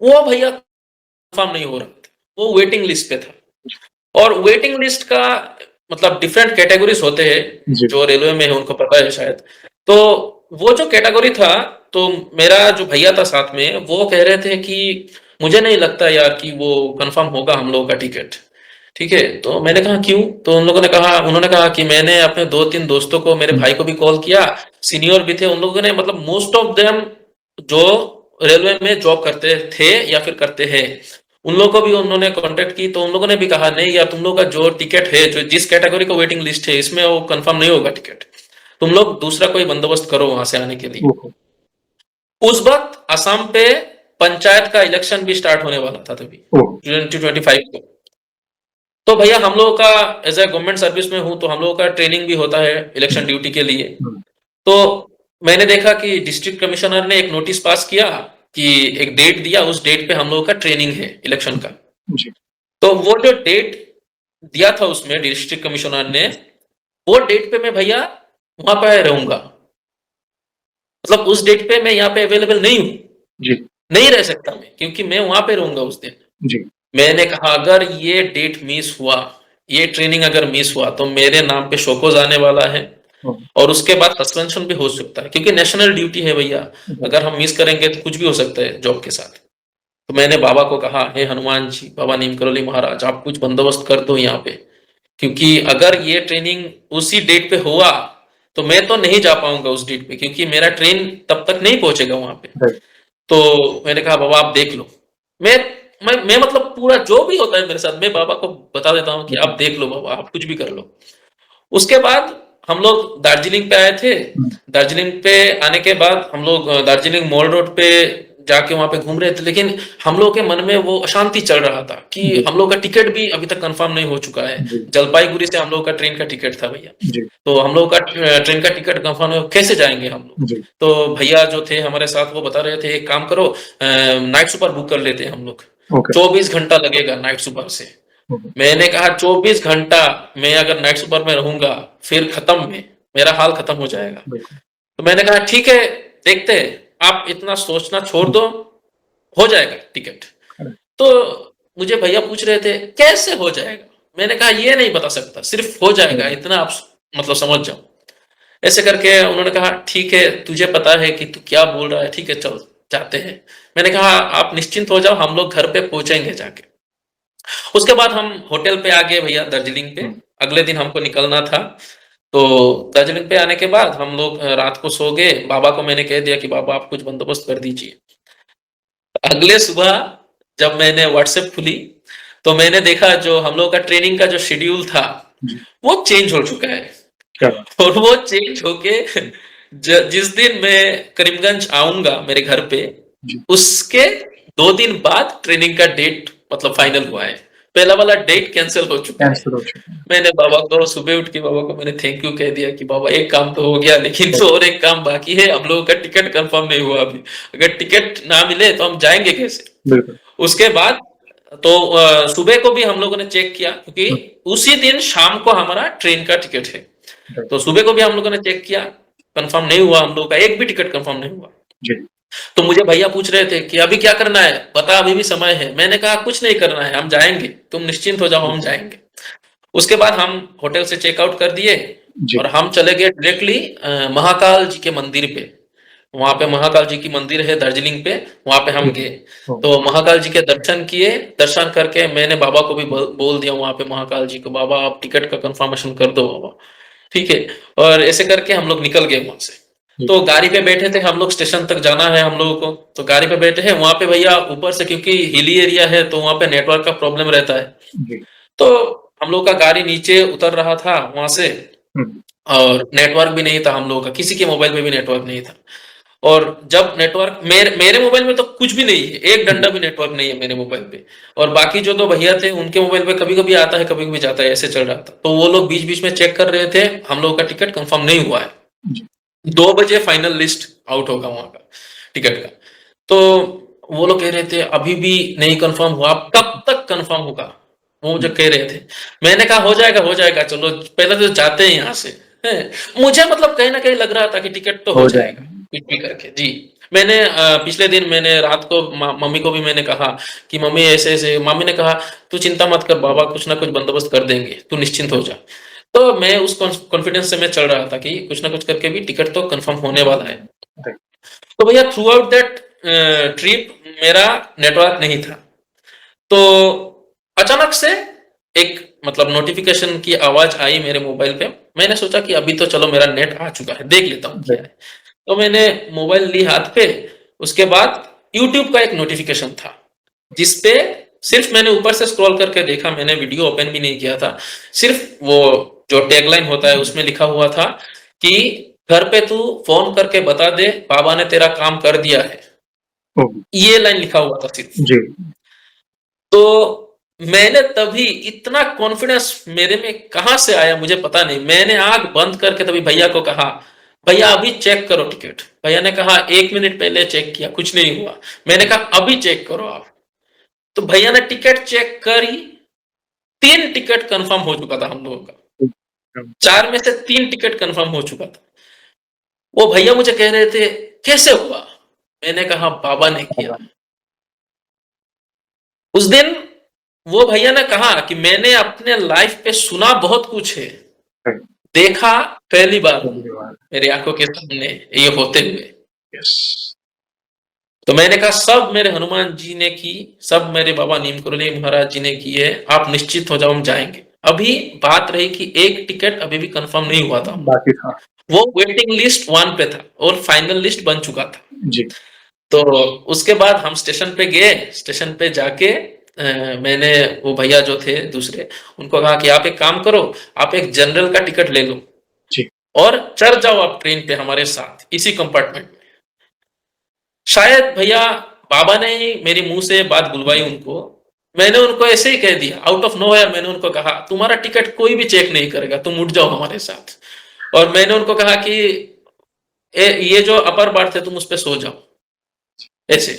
वो भैया कन्फर्म नहीं हो रहा था। वो वेटिंग लिस्ट पे था और वेटिंग लिस्ट का मतलब डिफरेंट कैटेगरीज़ होते हैं, जी, जो रेलवे में है उनको पता है शायद। तो वो जो कैटेगरी था, तो मेरा जो भैया था साथ में, वो कह रहे थे कि मुझे नहीं लगता यार कि वो कन्फर्म होगा हम लोगों का टिकट। ठीक है? तो मैंने कहा क्यों? तो उन्होंने कहा कि मैंने अपने 2-3 दोस्तों को, मेरे हुँ, भाई को भी कॉल किया, सीनियर भी थे, उन लोगों ने मतलब मोस्ट ऑफ देम जो रेलवे में जॉब करते थे या फिर करते हैं, उन लोगों को भी उन्होंने कॉन्टैक्ट की, तो उन लोगों ने भी कहा नहीं यार तुम लोग का जो टिकट है, जो जिस कैटेगरी का वेटिंग लिस्ट है, इसमें वो कन्फर्म नहीं होगा टिकट। तुम लोग दूसरा कोई बंदोबस्त करो वहाँ से आने के लिए। ओहो! उस वक़्त असम पे पंचायत का इलेक्शन भी स्टार्ट होने वाला था तभी, ओह! 2025 को। तो भैया हम लोगों का एज़ अ गवर्नमेंट सर्विस में हूँ, तो हम लोगों का ट्रेनिंग भी होता है हुँ, इलेक्शन ड्यूटी के लिए। हुँ, तो मैंने देखा कि डिस्ट्रिक्ट कमिश्नर ने एक नोटिस पास किया कि एक डेट दिया, उस डेट पे हम लोगों का ट्रेनिंग है इलेक्शन का। जी, तो वो जो डेट दिया था उसमें डिस्ट्रिक्ट कमिश्नर ने, वो डेट पे मैं भैया वहाँ पे रहूँगा। मतलब उस डेट पे मैं यहाँ पे अवेलेबल नहीं हूँ, जी, नहीं रह सकता मैं, क्योंकि मैं वहाँ पे रहूँगा उस दिन। जी, मैंने कहा अगर ये डेट मिस हुआ, ये ट्रेनिंग अगर मिस हुआ तो मेरे नाम पे शोकॉज़ आने वाला है ओह! और उसके बाद सस्पेंशन भी हो सकता है, क्योंकि नेशनल ड्यूटी है भैया। राइट, अगर हम मिस करेंगे तो कुछ भी हो सकता है जॉब के साथ। तो मैंने बाबा को कहा, हे हनुमान जी, बाबा नीम करोली महाराज, आप कुछ बंदोबस्त कर दो यहाँ पे, क्योंकि अगर ये ट्रेनिंग उसी डेट पे हुआ तो मैं तो नहीं जा पाऊंगा उस डेट पे, क्योंकि मेरा ट्रेन तब तक नहीं पहुंचेगा वहां पे। राइट, तो मैंने कहा बाबा आप देख लो। मैं मैं मतलब पूरा जो भी होता है मेरे साथ मैं बाबा को बता देता हूँ कि जी, आप देख लो बाबा, आप कुछ भी कर लो। उसके बाद हम लोग दार्जिलिंग पे आए थे। हुँ, दार्जिलिंग पे आने के बाद हम लोग दार्जिलिंग मॉल रोड पे जाके वहाँ पे घूम रहे थे, लेकिन हम लोग के मन में वो अशांति चल रहा था कि जी, हम लोग का टिकट भी अभी तक कंफर्म नहीं हो चुका है। जी, जलपाईगुड़ी से हम लोग का ट्रेन का टिकट था भैया। जी, तो हम लोग का ट्रेन का टिकट कंफर्म है, कैसे जाएँगे हम लोग? जी, तो भैया जो थे हमारे साथ वो बता रहे थे एक काम करो, नाइट सुपर बुक कर लेते हैं हम लोग। ओके, 24 घंटा लगेगा नाइट सुपर से। ओके, मैंने कहा 24 घंटा मैं अगर नाइट सुपर में रहूँगा, फिर खत्म मैं, मेरा हाल खत्म हो जाएगा। बिल्कुल, तो मैंने कहा ठीक है, देखते हैं, आप इतना सोचना छोड़ हुँ, दो, हो जाएगा टिकट। करेक्ट, तो मुझे भैया पूछ रहे थे, कैसे हो जाएगा? मैंने कहा ये नहीं बता सकता, सिर्फ हो जाएगा राइट, इतना आप मतलब समझ जाओ। ऐसे करके उन्होंने कहा ठीक है, तुझे पता है कि तू क्या बोल रहा है, ठीक है चल जाते हैं। मैंने कहा आप निश्चिंत हो जाओ, हम लोग घर पे पहुँचेंगे जाके। उसके बाद हम होटल पे आ गए भैया दार्जिलिंग पे। हुँ, अगले दिन हमको निकलना था। तो दार्जिलिंग पे आने के बाद हम लोग रात को सो गए। बाबा को मैंने कह दिया कि बाबा आप कुछ बंदोबस्त कर दीजिए। अगले सुबह जब मैंने व्हाट्सएप खुली, तो मैंने देखा जो हम लोग का ट्रेनिंग का जो शेड्यूल था, जी, वो चेंज हो चुका है। क्या बात! और वो चेंज होके जिस दिन मैं करीमगंज आऊँगा मेरे घर पे, जी, उसके 2 दिन बाद ट्रेनिंग का डेट मतलब फाइनल हुआ है। पहला वाला डेट कैंसल हो चुका है। कैंसल हो चुका है, मैंने बाबा को सुबह उठ के बाबा को मैंने थैंक यू कह दिया कि बाबा एक काम तो हो गया, लेकिन तो राइट, और एक काम बाकी है, हम लोगों का टिकट कंफर्म नहीं हुआ अभी। अगर टिकट ना मिले तो हम जाएँगे कैसे? बिल्कुल, उसके बाद तो सुबह को भी हम लोगों ने चेक किया, क्योंकि उसी दिन शाम को हमारा ट्रेन का टिकट है। तो सुबह को भी हम लोगों ने चेक किया, कंफर्म नहीं हुआ, हम लोग का एक भी टिकट कंफर्म नहीं हुआ। जी। तो मुझे भैया पूछ रहे थे कि अभी क्या करना है, बता अभी भी समय है। मैंने कहा कुछ नहीं करना है, हम जाएंगे, तुम निश्चिंत हो जाओ, हम जाएंगे। उसके बाद हम होटल से चेकआउट कर दिए जी। और हम चले गए डायरेक्टली महाकाल जी के मंदिर पे। वहां पे महाकाल जी की मंदिर है दार्जिलिंग पे, वहां पे हम गए। तो महाकाल जी के दर्शन किए, दर्शन करके मैंने बाबा को भी बोल दिया वहां पे महाकाल जी को, बाबा आप टिकट का कंफर्मेशन कर दो बाबा, ठीक है। और ऐसे करके हम लोग निकल गए वहां से। तो गाड़ी पे बैठे थे हम लोग, स्टेशन तक जाना है हम लोगों को, तो गाड़ी पे बैठे हैं। वहां पे भैया ऊपर से क्योंकि हिली एरिया है तो वहां पे नेटवर्क का प्रॉब्लम रहता है। तो हम लोग का गाड़ी नीचे उतर रहा था वहां से, और नेटवर्क भी नहीं था हम लोगों का, किसी के मोबाइल में भी नेटवर्क नहीं था। और जब नेटवर्क मेरे मोबाइल में तो कुछ भी नहीं है, एक डंडा भी नेटवर्क नहीं है मेरे मोबाइल पे। और बाकी जो दो भैया थे उनके मोबाइल पे कभी कभी आता है कभी कभी जाता है, ऐसे चल रहा था। तो वो लोग बीच बीच में चेक कर रहे थे, हम लोगों का टिकट कंफर्म नहीं हुआ है। 2 बजे फाइनल लिस्ट आउट होगा वहां का टिकट का। तो वो लोग कह रहे थे अभी भी नहीं कंफर्म हुआ, कब तक कंफर्म होगा, वो मुझे कह रहे थे। मैंने कहा हो जाएगा, चलो पहले तो जाते हैं यहाँ से। मुझे मतलब कहीं ना कहीं लग रहा था कि टिकट तो हो जाएगा कुछ भी करके। जी, मैंने पिछले दिन मैंने रात को मम्मी को भी मैंने कहा कि मम्मी ऐसे ऐसे, मम्मी ने कहा तू चिंता मत कर, बाबा कुछ ना कुछ बंदोबस्त कर देंगे, तू निश्चिंत हो जा। तो मैं उस कॉन्फिडेंस से मैं चल रहा था कि कुछ ना कुछ करके भी टिकट तो कंफर्म होने वाला है। तो भैया थ्रू आउट दैट ट्रिप मेरा नेटवर्क नहीं था। तो अचानक से एक मतलब नोटिफिकेशन की आवाज आई मेरे मोबाइल पे। मैंने सोचा कि अभी तो चलो मेरा नेट आ चुका है, देख लेता हूँ क्या है। तो मैंने मोबाइल ली हाथ पे, उसके बाद यूट्यूब का एक नोटिफिकेशन था, जिसपे सिर्फ मैंने ऊपर से स्क्रॉल करके देखा, मैंने वीडियो ओपन भी नहीं किया था। सिर्फ वो जो टैगलाइन होता है उसमें लिखा हुआ था कि घर पे तू फोन करके बता दे बाबा ने तेरा काम कर दिया है, ये लाइन लिखा हुआ था सिर्फ। जी। तो मैंने तभी इतना कॉन्फिडेंस मेरे में कहां से आया मुझे पता नहीं, मैंने आंख बंद करके तभी भैया को कहा भैया अभी चेक करो टिकट। भैया ने कहा 1 मिनट पहले चेक किया कुछ नहीं हुआ। मैंने कहा अभी चेक करो आप। तो भैया ने टिकट चेक करी, 3 टिकट कंफर्म हो चुका था हम लोगों का, 4 में से 3 टिकट कंफर्म हो चुका था। वो भैया मुझे कह रहे थे कैसे हुआ, मैंने कहा बाबा ने किया। उस दिन वो भैया ने कहा कि मैंने अपने लाइफ पे सुना बहुत कुछ है, देखा पहली बार मेरी आंखों के सामने ये होते हुए। तो मैंने कहा सब मेरे हनुमान जी ने की, सब मेरे बाबा नीम करोली महाराज जी ने की है, आप निश्चित हो जाओ हम जाएंगे। अभी बात रही कि एक टिकट अभी भी कंफर्म नहीं हुआ था, बाकी था, वो वेटिंग लिस्ट 1 पे था और फाइनल लिस्ट बन चुका था। जी। तो उसके बाद हम स्टेशन पे गए, स्टेशन पे जाके मैंने वो भैया जो थे दूसरे उनको कहा कि आप एक काम करो, आप एक जनरल का टिकट ले लो जी। और चढ़ जाओ आप ट्रेन पे हमारे साथ इसी कंपार्टमेंट में। शायद भैया बाबा ने ही मेरे मुंह से बात बुलवाई उनको। मैंने उनको ऐसे ही कह दिया आउट ऑफ नोवेयर, मैंने उनको कहा तुम्हारा टिकट कोई भी चेक नहीं करेगा, तुम उठ जाओ हमारे साथ। और मैंने उनको कहा कि ये जो अपर बर्थ है तुम उस पे सो जाओ। ऐसे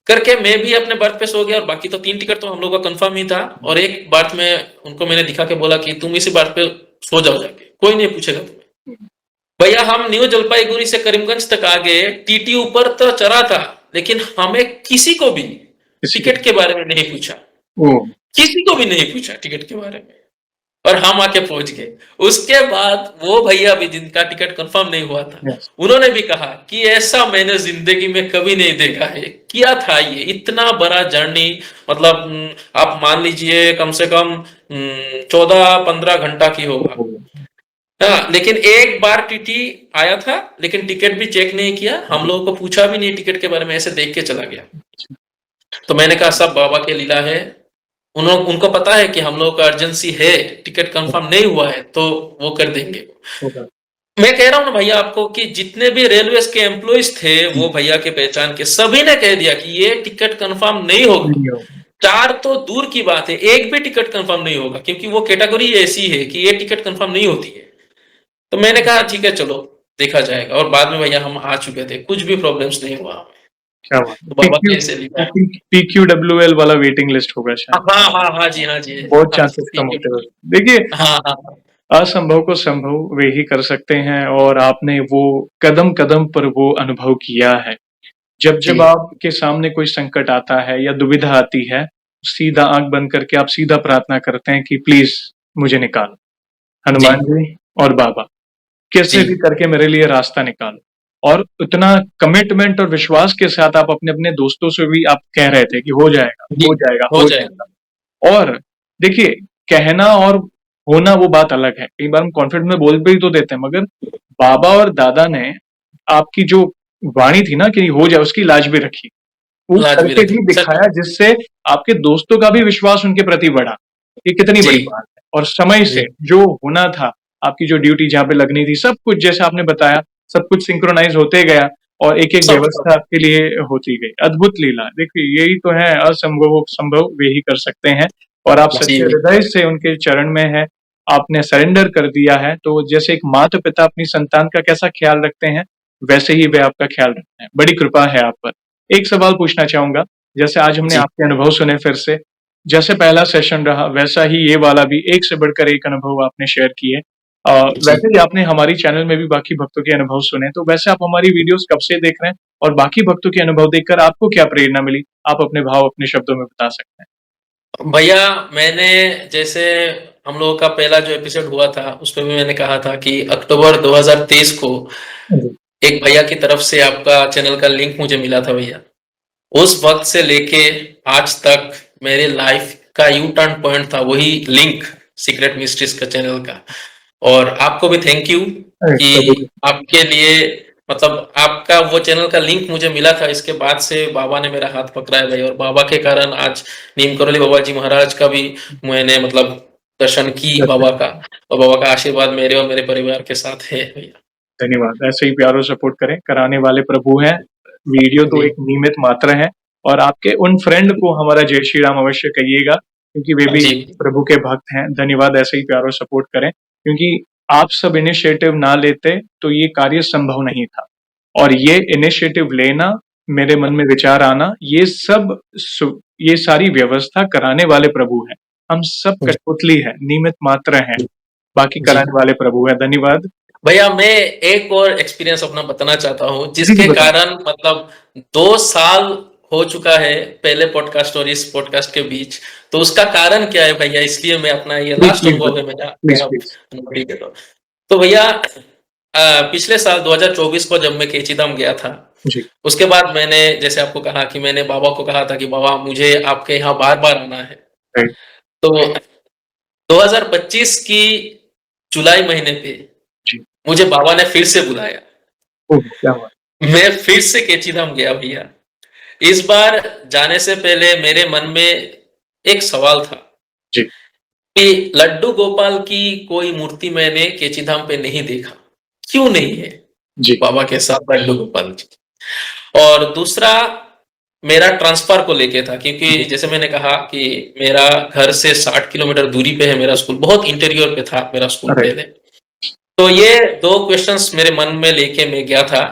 करके मैं भी अपने बर्थ पे सो गया, और बाकी तो 3 टिकट तो हम लोग का कंफर्म ही था। और एक बर्थ में उनको मैंने दिखा के बोला कि तुम इसी बर्थ पे सो जाओ जाके, कोई नहीं पूछेगा तुम्हें। भैया हम न्यू जलपाईगुड़ी से करीमगंज तक आ गए, टीटी ऊपर तो चढ़ा था, लेकिन हमें किसी को भी टिकट के बारे में नहीं पूछा, किसी को भी नहीं पूछा टिकट के बारे में, और हम आके पहुंच गए। उसके बाद वो भैया भी जिनका टिकट कंफर्म नहीं हुआ था, उन्होंने भी कहा कि ऐसा मैंने जिंदगी में कभी नहीं देखा है, किया था ये इतना बड़ा जर्नी। मतलब आप मान लीजिए कम से कम 14-15 घंटा की होगा। हाँ, लेकिन एक बार टीटी आया था लेकिन टिकट भी चेक नहीं किया, हम लोगों को पूछा भी नहीं टिकट के बारे में, ऐसे देख के चला गया। तो मैंने कहा सब बाबा के लीला है, उनको पता है कि हम लोगों का अर्जेंसी है, टिकट कंफर्म नहीं हुआ है तो वो कर देंगे। मैं कह रहा हूं ना भैया आपको कि जितने भी रेलवे के एम्प्लॉइज थे वो भैया के पहचान के, सभी ने कह दिया कि ये टिकट कंफर्म नहीं होगा। 4 तो दूर की बात है, एक भी टिकट कंफर्म नहीं होगा, क्योंकि वो कैटेगरी ऐसी है कि ये टिकट कंफर्म नहीं होती है। तो मैंने कहा ठीक है चलो देखा जाएगा, और बाद में भैया हम आ चुके थे, कुछ भी प्रॉब्लम्स नहीं हुआ हमें। क्या बात है। तो बाबा कैसे लिखा है। PQWL वाला वेटिंग लिस्ट होगा शायद। हाँ हाँ हाँ जी, हाँ जी, बहुत हाँ चांसेस कम होते हैं। PQ। देखिए, हाँ हाँ असंभव को संभव वे ही कर सकते हैं और आपने वो कदम-कदम पर वो अनुभव किया है। जब-जब जी आपके सामने कोई संकट आता है या दुविधा आती है, सीधा आँख बंद करके आप सीधा प्रार्थना करते हैं कि प्लीज़ मुझे निकालो। जी हनुमान जी और बाबा, कैसे भी जी, करके मेरे लिए रास्ता निकालो। और उतना कमिटमेंट और विश्वास के साथ आप अपने-अपने दोस्तों से भी आप कह रहे थे कि हो जाएगा, जी हो जाएगा, हो हो जाएगा। जाएगा। और देखिए, कहना और होना वो बात अलग है। कई बार हम कॉन्फिडेंस में बोल भी तो देते हैं, मगर बाबा और दादा ने आपकी जो वाणी थी ना कि हो जाए, उसकी लाज भी रखी। वो लाज भी करके रखी भी सच। दिखाया, जिससे आपके दोस्तों का भी विश्वास उनके प्रति बढ़ा। ये कितनी जी बड़ी बात है। और समय से जी जो होना था, आपकी जो ड्यूटी जहाँ पे लगनी थी, सब कुछ जैसा आपने बताया, सब कुछ सिंक्रोनाइज़ होते गया और एक-एक सब सब। व्यवस्था आपके लिए होती गई। अद्भुत लीला। देखिए, यही तो है, असंभव को संभव वे ही कर सकते हैं और आप जी सच्चे हृदय से उनके चरण में हैं, आपने सरेंडर कर दिया है, तो जैसे एक माता-पिता अपनी संतान का कैसा ख्याल रखते हैं, वैसे ही वे आपका ख्याल रखते हैं। बड़ी कृपा है आप पर। एक सवाल पूछना चाहूँगा, जैसे आज हमने जी आपके अनुभव सुने फिर से, जैसे पहला सेशन रहा, वैसा ही ये वाला भी एक से बढ़कर एक अनुभव आपने शेयर किए। जी। वैसे ही आपने हमारी चैनल में भी बाकी भक्तों के अनुभव सुने, तो वैसे आप हमारी वीडियोज़ कब से देख रहे हैं? और बाकी भक्तों के अनुभव देखकर आपको क्या प्रेरणा मिली? आप अपने भाव अपने शब्दों में बता सकते भैया मैंने जैसे हम लोगों का पहला जो एपिसोड हुआ था, उसमें भी मैंने कहा था कि अक्टूबर 2023 को हैं। जी, एक भैया की तरफ से आपका चैनल का लिंक मुझे मिला था भैया। उस वक़्त से लेके आज तक मेरे लाइफ़ का यू टर्न पॉइंट था वही लिंक, सीक्रेट मिस्ट्रीज़ का चैनल का। और आपको भी थैंक यू अरे प्रभु, कि आपके लिए मतलब आपका वो चैनल का लिंक मुझे मिला था, इसके बाद से बाबा ने मेरा हाथ पकड़ा है भाई, और बाबा के कारण आज नीम करोली बाबा जी महाराज का भी मैंने मतलब दर्शन की बाबा का, और बाबा का आशीर्वाद मेरे और मेरे परिवार के साथ है भैया। धन्यवाद। ऐसे ही प्यार और सपोर्ट करें, कराने वाले प्रभु हैं। वीडियो तो एक जी, नियमित मात्रा है और आपके उन फ्रेंड को हमारा जय श्री राम अवश्य कहिएगा, क्योंकि वे भी जी, प्रभु के भक्त हैं। धन्यवाद, ऐसे ही प्यार और सपोर्ट करें, क्योंकि आप सब इनिशिएटिव ना लेते, तो ये कार्य संभव नहीं था। और ये इनिशिएटिव लेना, मेरे मन में विचार आना, ये सारी व्यवस्था कराने वाले प्रभु हैं। हम सब जी, कठपुतली हैं, निमित्त मात्र हैं, बाकी जी। कराने वाले प्रभु हैं। धन्यवाद। भैया मैं एक और एक्सपीरियंस अपना बताना चाहता हूँ, जी, जी, जिसके बताएँ। कारण मतलब 2 साल हो चुका है पहले पॉडकास्ट और इस पॉडकास्ट के बीच। तो उसका कारण क्या है भैया? इसलिए मैं अपना ये प्लीज़, लास्ट प्लीज़ अनुभव है बताएँ। मेरा प्लीज़, मेरा प्लीज़। अनुभव ठीक है तो भैया पिछले साल 2024 को जब मैं केची धाम गया था, जी, उसके बाद मैंने जैसे आपको कहा कि मैंने बाबा को कहा था कि बाबा मुझे आपके यहाँ बार-बार आना है। राइट। तो 2025 की जुलाई महीने पे जी। मुझे बाबा ने फिर से बुलाया। ओह! क्या बात मैं फिर से केची धाम गया भैया। इस बार जाने से पहले मेरे मन में एक सवाल था जी, कि लड्डू गोपाल की कोई मूर्ति मैंने केची धाम पे नहीं देखा। क्यों नहीं है जी, बाबा के साथ लड्डू गोपाल जी? और दूसरा मेरा ट्रांसफर को लेके था, क्योंकि जैसे मैंने कहा कि मेरा घर से 60 किलोमीटर दूरी पे है मेरा स्कूल, बहुत इंटीरियर पे था मेरा स्कूल राइट, पहले। तो ये 2 क्वेश्चन्स मेरे मन में लेके मैं गया था।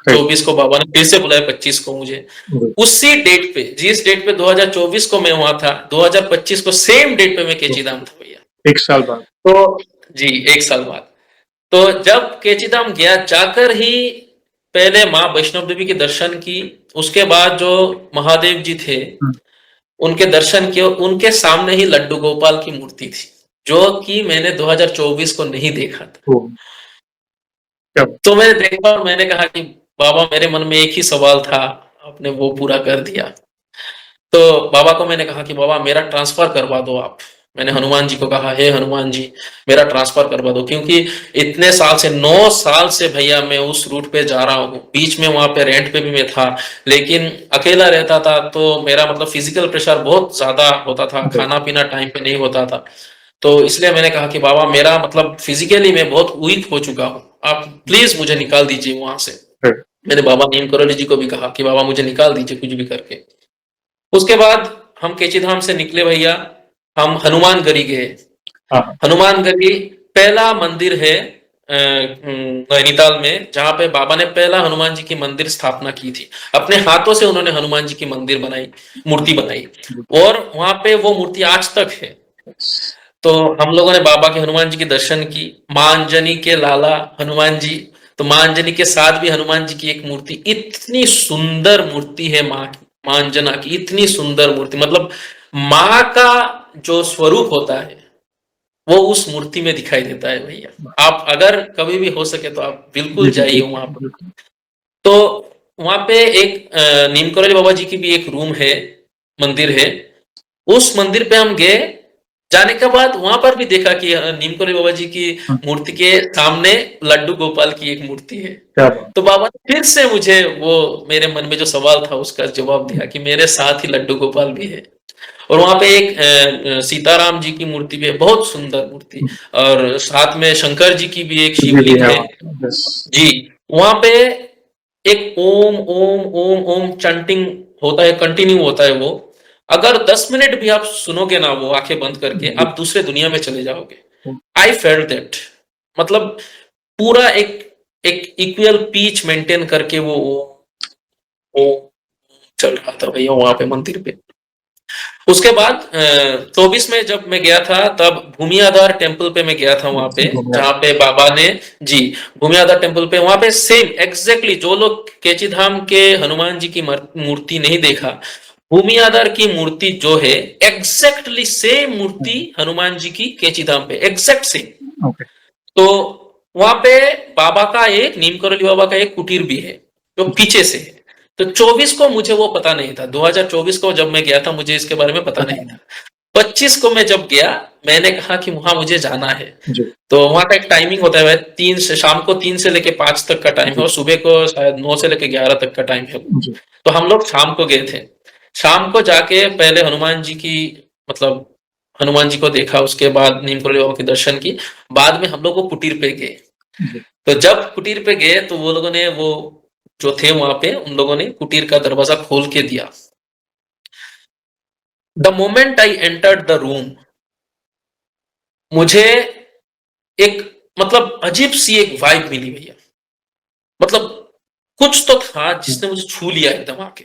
राइट, 24 को बाबा ने फिर से बुलाया 25 को मुझे। जी, उसी डेट पे जिस डेट पे 2024 को मैं वहाँ था, 2025 को सेम डेट पे मैं तो केची धाम था भैया। 1 साल बाद। तो जी, 1 साल बाद। तो जब केची धाम गया, जाकर ही पहले माँ वैष्णव देवी के दर्शन की, उसके बाद जो महादेव जी थे, हुँ, उनके दर्शन किए, उनके सामने ही लड्डू गोपाल की मूर्ति थी, जो कि मैंने 2024 को नहीं देखा था। ओह! क्या बात तो मैंने देखा और मैंने कहा कि बाबा मेरे मन में एक ही सवाल था, आपने वो पूरा कर दिया। तो बाबा को मैंने कहा कि बाबा मेरा ट्रांसफ़र करवा दो आप। मैंने हुँ, हनुमान जी को कहा, हे हनुमान जी मेरा ट्रांसफ़र करवा दो, क्योंकि इतने साल से 9 साल से भैया मैं उस रूट पे जा रहा हूँ। बीच में वहाँ पे रेंट पे भी मैं था, लेकिन अकेला रहता था तो मेरा मतलब फ़िज़िकल प्रेशर बहुत ज़्यादा होता था, राइट, खाना-पीना टाइम पे नहीं होता था। तो इसलिए मैंने कहा कि बाबा मेरा मतलब फ़िज़िकली मैं बहुत वीक हो चुका हूँ, आप प्लीज़ मुझे निकाल दीजिए वहाँ से। राइट। मैंने बाबा नीम करोली जी को भी कहा कि बाबा मुझे निकाल दीजिए कुछ भी करके। उसके बाद हम केची धाम से निकले भैया, हम हनुमानगढ़ी गए। हाँ, हाँ, हनुमानगढ़ी पहला मंदिर है नैनीताल में, जहाँ पे बाबा ने पहला हनुमान जी की मंदिर स्थापना की थी। अपने हाथों से उन्होंने हनुमान जी की मंदिर बनाई, मूर्ति बनाई, और वहाँ पे वो मूर्ति आज तक है। तो हम लोगों ने बाबा के हनुमान जी के दर्शन की, माँ अंजनी के लाला हनुमान जी, तो माँ अंजनी के साथ भी हनुमान जी की एक मूर्ति, इतनी सुंदर मूर्ति है माँ की, माँ अंजना की, इतनी सुंदर मूर्ति, मतलब माँ का जो स्वरूप होता है वो उस मूर्ति में दिखाई देता है भैया। आप अगर कभी भी हो सके तो आप बिल्कुल जी, जी, जाइए वहां पर। तो वहां पे एक नीम करौली बाबा जी की भी एक रूम है, मंदिर है। उस मंदिर पे हम गए, जाने के बाद वहां पर भी देखा कि नीम करौली बाबा जी की मूर्ति के सामने लड्डू गोपाल की एक मूर्ति है। क्या बात। तो बाबा ने फिर से मुझे वो मेरे मन में जो सवाल था उसका जवाब दिया कि मेरे साथ ही लड्डू गोपाल भी है। और वहां पे एक सीताराम जी की मूर्ति भी है, बहुत सुंदर मूर्ति, और साथ में शंकर जी की भी एक शिवलिंग है जी। वहां पे एक ओम ओम ओम ओम चैंटिंग होता है, कंटिन्यू होता है वो। अगर 10 मिनट भी आप सुनोगे ना वो आंखें बंद करके, आप दूसरे दुनिया में चले जाओगे। आई फेल्ट दैट, मतलब पूरा एक एक इक्वल पीच मेंटेन करके वो चल रहा था भैया वहां पे मंदिर पे। उसके बाद 24 में जब मैं गया था, तब भूमि आधार टेम्पल पे मैं गया था वहां पे, जहाँ पे बाबा ने जी भूमि आधार टेम्पल पे, वहां पे सेम एग्जैक्टली जो लोग केची धाम के हनुमान जी की मूर्ति नहीं देखा, भूमि आधार की मूर्ति जो है एग्जैक्टली सेम मूर्ति हनुमान जी की केची धाम पे, एग्जैक्ट सेम। तो वहां पे बाबा का एक, नीम करौली बाबा का एक कुटीर भी है जो पीछे से है। तो 24 को मुझे वो पता नहीं था, 2024 को जब मैं गया था मुझे इसके बारे में पता नहीं था। 25 को मैं जब गया, मैंने कहा कि वहां मुझे जाना है। तो वहां का एक टाइमिंग होता है, शाम को 3 से लेके 5 तक का टाइम है, और सुबह को शायद 9 से लेके 11 तक का टाइम है। तो हम लोग शाम को गए थे। शाम को जाके पहले हनुमान जी की, मतलब हनुमान जी को देखा, उसके बाद नीम करौली बाबा के दर्शन की, बाद में हम लोग वो कुटीर पे गए। तो जब कुटीर पे गए तो वो लोगों ने, वो जो थे वहां पे, उन लोगों ने कुटीर का दरवाजा खोल के दिया। The moment I entered the room, मुझे एक, मतलब अजीब सी एक वाइब मिली भैया। मतलब कुछ तो था जिसने मुझे छू लिया एकदम आके।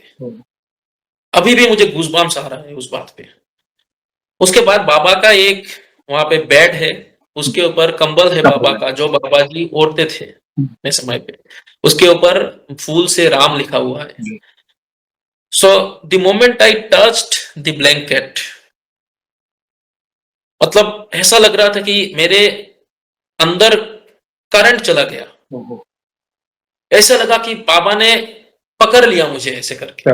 अभी भी मुझे गूज़बम्प्स आ रहा है उस बात पे। उसके बाद बाबा का एक वहां पे बेड है, उसके ऊपर कंबल है बाबा का, जो बाबा जी ओढ़ते थे अपने समय पे। उसके ऊपर फूल से राम लिखा हुआ है। So the moment I touched the blanket, मतलब ऐसा लग रहा था कि मेरे अंदर करंट चला गया। ऐसा लगा कि बाबा ने पकड़ लिया मुझे ऐसे करके।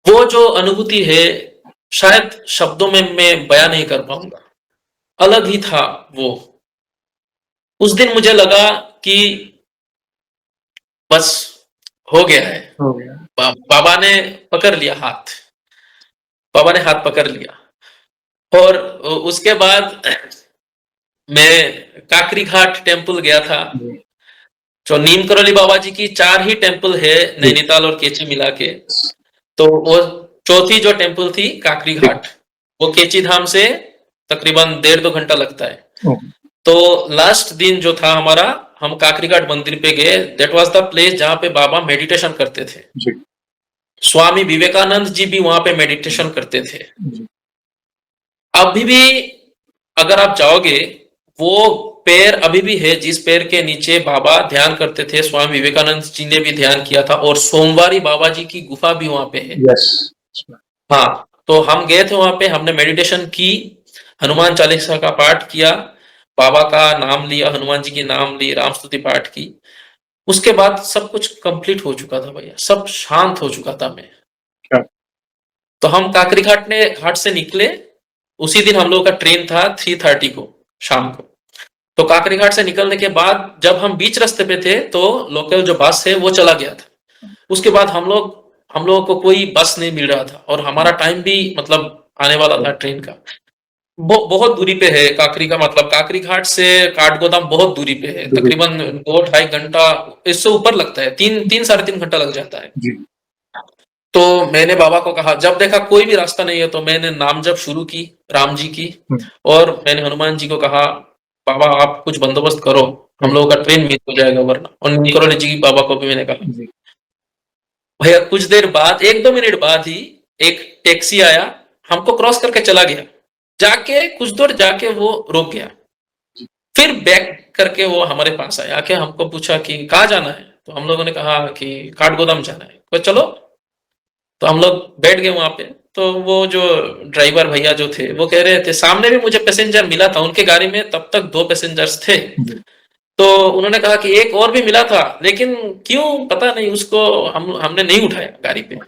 वो जो अनुभूति है शायद शब्दों में मैं बयां नहीं कर पाऊंगा, अलग ही था वो। उस दिन मुझे लगा कि बस हो गया है, बाबा ने पकड़ लिया हाथ, बाबा ने हाथ पकड़ लिया। और उसके बाद मैं काकरी घाट टेम्पल गया था। जो नीम करौली बाबा जी की 4 ही टेम्पल है नैनीताल और केची मिला के, तो वो चौथी जो टेम्पल थी काकरी घाट, वो केची धाम से तकरीबन 1.5-2 घंटा लगता है। तो लास्ट दिन जो था हमारा, हम काकरी घाट मंदिर पे गए। दैट वाज द प्लेस जहाँ पे बाबा मेडिटेशन करते थे। स्वामी विवेकानंद जी भी वहां पे मेडिटेशन करते थे। अभी भी अगर आप जाओगे, वो पैर अभी भी है जिस पैर के नीचे बाबा ध्यान करते थे, स्वामी विवेकानंद जी ने भी ध्यान किया था, और सोमवारी बाबा जी की गुफा भी वहां पे है। हाँ, तो हम गए थे वहां पे, हमने मेडिटेशन की, हनुमान चालीसा का पाठ किया, बाबा का नाम लिया, हनुमान जी की नाम ली, राम स्तुति पाठ की। उसके बाद सब कुछ कंप्लीट हो चुका था भैया, सब शांत हो चुका था मैं। तो हम काकरी घाट से निकले। उसी दिन हम लोगों का ट्रेन था 3:30 को शाम को। तो काकरी घाट से निकलने के बाद जब हम बीच रास्ते पे थे, तो लोकल जो बस है वो चला गया था। उसके बाद हम लोगों को कोई बस नहीं मिल रहा था, और हमारा टाइम भी मतलब आने वाला था ट्रेन का। बहुत दूरी पे है काकरी का, मतलब काकरी घाट से काठगोदाम बहुत दूरी पे है, तकरीबन 2-2.5 घंटा, इससे ऊपर लगता है, 3-3.5 घंटा लग जाता है। तो मैंने बाबा को कहा, जब देखा कोई भी रास्ता नहीं है, तो मैंने नाम जप शुरू की राम जी की, और मैंने हनुमान जी को कहा, बाबा आप कुछ बंदोबस्त करो, हम लोगों का ट्रेन मिस हो जाएगा वरना। और निकोलॉजी जी बाबा को भी मैंने कहा। जी। भैया कुछ देर बाद 1-2 मिनट बाद ही एक टैक्सी आया, हमको क्रॉस करके चला गया। जाके कुछ दूर जाके वो रुक गया। जी। फिर बैक करके वो हमारे पास आया, आके हमको पूछा कि कहाँ जाना है? तो हम लोगों ने कहा कि काठगोदाम जाना है। तो चलो, तो हम लोग बैठ गए वहाँ पे। तो वो जो ड्राइवर भैया जो थे, वो कह रहे थे सामने भी मुझे पैसेंजर मिला था, उनके गाड़ी में तब तक 2 पैसेंजर्स थे। जी। तो उन्होंने कहा कि एक और भी मिला था, लेकिन क्यों पता नहीं उसको हमने नहीं उठाया गाड़ी पे।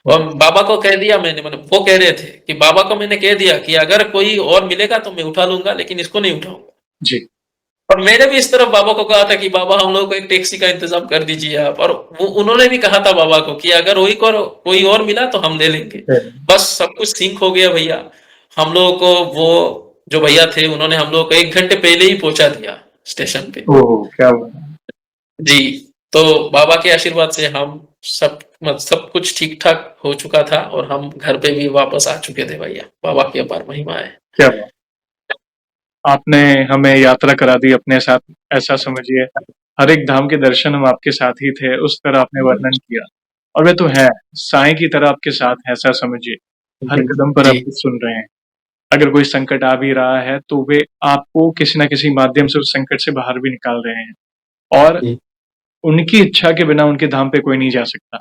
और बाबा को कह दिया मैंने, मतलब वो कह रहे थे कि बाबा को मैंने कह दिया कि अगर कोई और मिलेगा तो मैं उठा लूँगा, लेकिन इसको नहीं उठाऊँगा। जी। और मैंने भी इस तरफ बाबा को कहा था कि बाबा हम लोगों को एक टैक्सी का इंतज़ाम कर दीजिए आप। और वो उन्होंने भी कहा था बाबा को कि अगर कोई और मिला तो हम ले लेंगे। बस सब कुछ सिंक हो गया भैया। हम लोगों को वो जो भैया थे उन्होंने हम लोगों को 1 घंटे पहले ही पहुँचा दिया स्टेशन पे। ओह! क्या बात है। जी, तो बाबा के आशीर्वाद से हम सब कुछ ठीक-ठाक हो चुका था और हम घर पे भी वापस आ चुके थे भैया। बाबा की अपार महिमा है। क्या बात। आपने हमें यात्रा करा दी अपने साथ, ऐसा समझिए। हर एक धाम के दर्शन हम आपके साथ ही थे, उस तरह आपने वर्णन किया। और वे तो हैं, साईं की तरह आपके साथ हैं, ऐसा समझिए। हर कदम पर जी, आपको सुन रहे हैं। अगर कोई संकट आ भी रहा है, तो वे आपको किसी न किसी माध्यम से उस संकट से बाहर भी निकाल रहे हैं। और जी, उनकी इच्छा के बिना उनके धाम पे कोई नहीं जा सकता।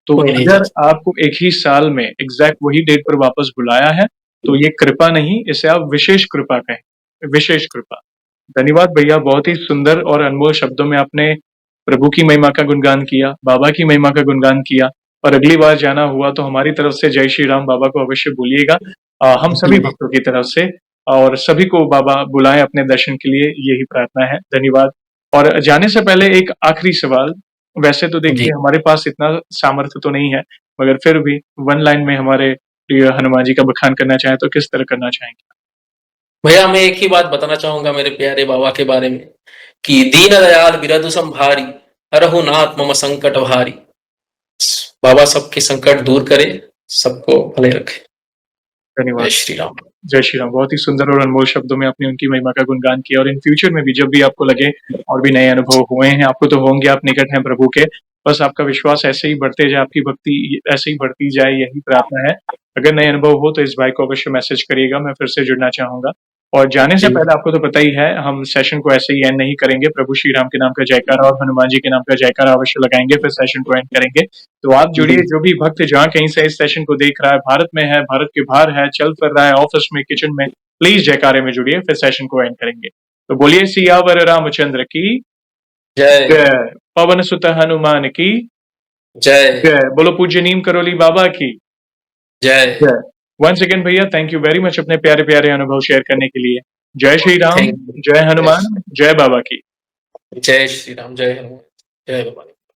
तो कोई नहीं जा अगर आपको एक ही साल में एग्ज़ैक्ट वही डेट पर वापस बुलाया है, तो ये कृपा नहीं, इसे आप विशेष कृपा कहें, विशेष कृपा। धन्यवाद भैया, बहुत ही सुंदर और अनमोल शब्दों में आपने प्रभु की महिमा का गुणगान किया, बाबा की महिमा का गुणगान किया। और अगली बार जाना हुआ तो हमारी तरफ से जय श्री राम बाबा को अवश्य बोलिएगा। हम सभी जी। भक्तों की तरफ से, और सभी को बाबा बुलाएँ अपने दर्शन के लिए, यही प्रार्थना है। धन्यवाद। और जाने से पहले एक आखिरी सवाल, वैसे तो जी। देखिए हमारे पास इतना सामर्थ्य तो नहीं है, मगर फिर भी 1 लाइन में हमारे प्रिय हनुमान जी का बखान करना चाहें तो किस तरह करना चाहेंगे? भैया मैं एक ही बात बताना चाहूँगा मेरे प्यारे बाबा के बारे में कि दीन दयाल बिरधु संभारी, हरहु नाथ मम संकट भारी। बाबा सबके संकट दूर करे, सबको भले रखे। धन्यवाद। जय श्री राम। जय श्री राम। बहुत ही सुंदर और अनमोल शब्दों में आपने उनकी महिमा का गुणगान किया। और इन फ्यूचर में भी जब भी आपको लगे और भी नए अनुभव हुए हैं, आपको तो होंगे, आप निकट हैं प्रभु के। बस आपका विश्वास ऐसे ही बढ़ते जाए, आपकी भक्ति ऐसे ही बढ़ती जाए, यही प्रार्थना है। अगर नए अनुभव हो तो इस भाई को अवश्य मैसेज करिएगा, मैं फिर से जुड़ना चाहूँगा। और जाने से जी, पहले आपको तो पता ही है, हम सेशन को ऐसे ही एंड नहीं करेंगे। प्रभु श्री राम के नाम का जयकारा और हनुमान जी के नाम का जयकारा अवश्य लगाएँगे, फिर सेशन को एंड करेंगे। तो आप जुड़िए, जी, जो भी भक्त जहाँ कहीं से इस सेशन को देख रहा है, भारत में है, भारत के बाहर है, चल फिर रहा है, ऑफिस में, किचन में, प्लीज जयकारे में जुड़िए, फिर सेशन को एंड करेंगे। तो बोलिए सियावर रामचंद्र की जय, जय, पवन सुत हनुमान की जय, जय, बोलो पूज्य नीम करोली बाबा की जय। जय। वंस अगेन भैया, थैंक यू वेरी मच अपने प्यारे प्यारे अनुभव शेयर करने के लिए। जय श्री राम, थैंक यू। जय जय हनुमान, जय बाबा की। जय श्री राम, जय हनुमान, जय भवानी।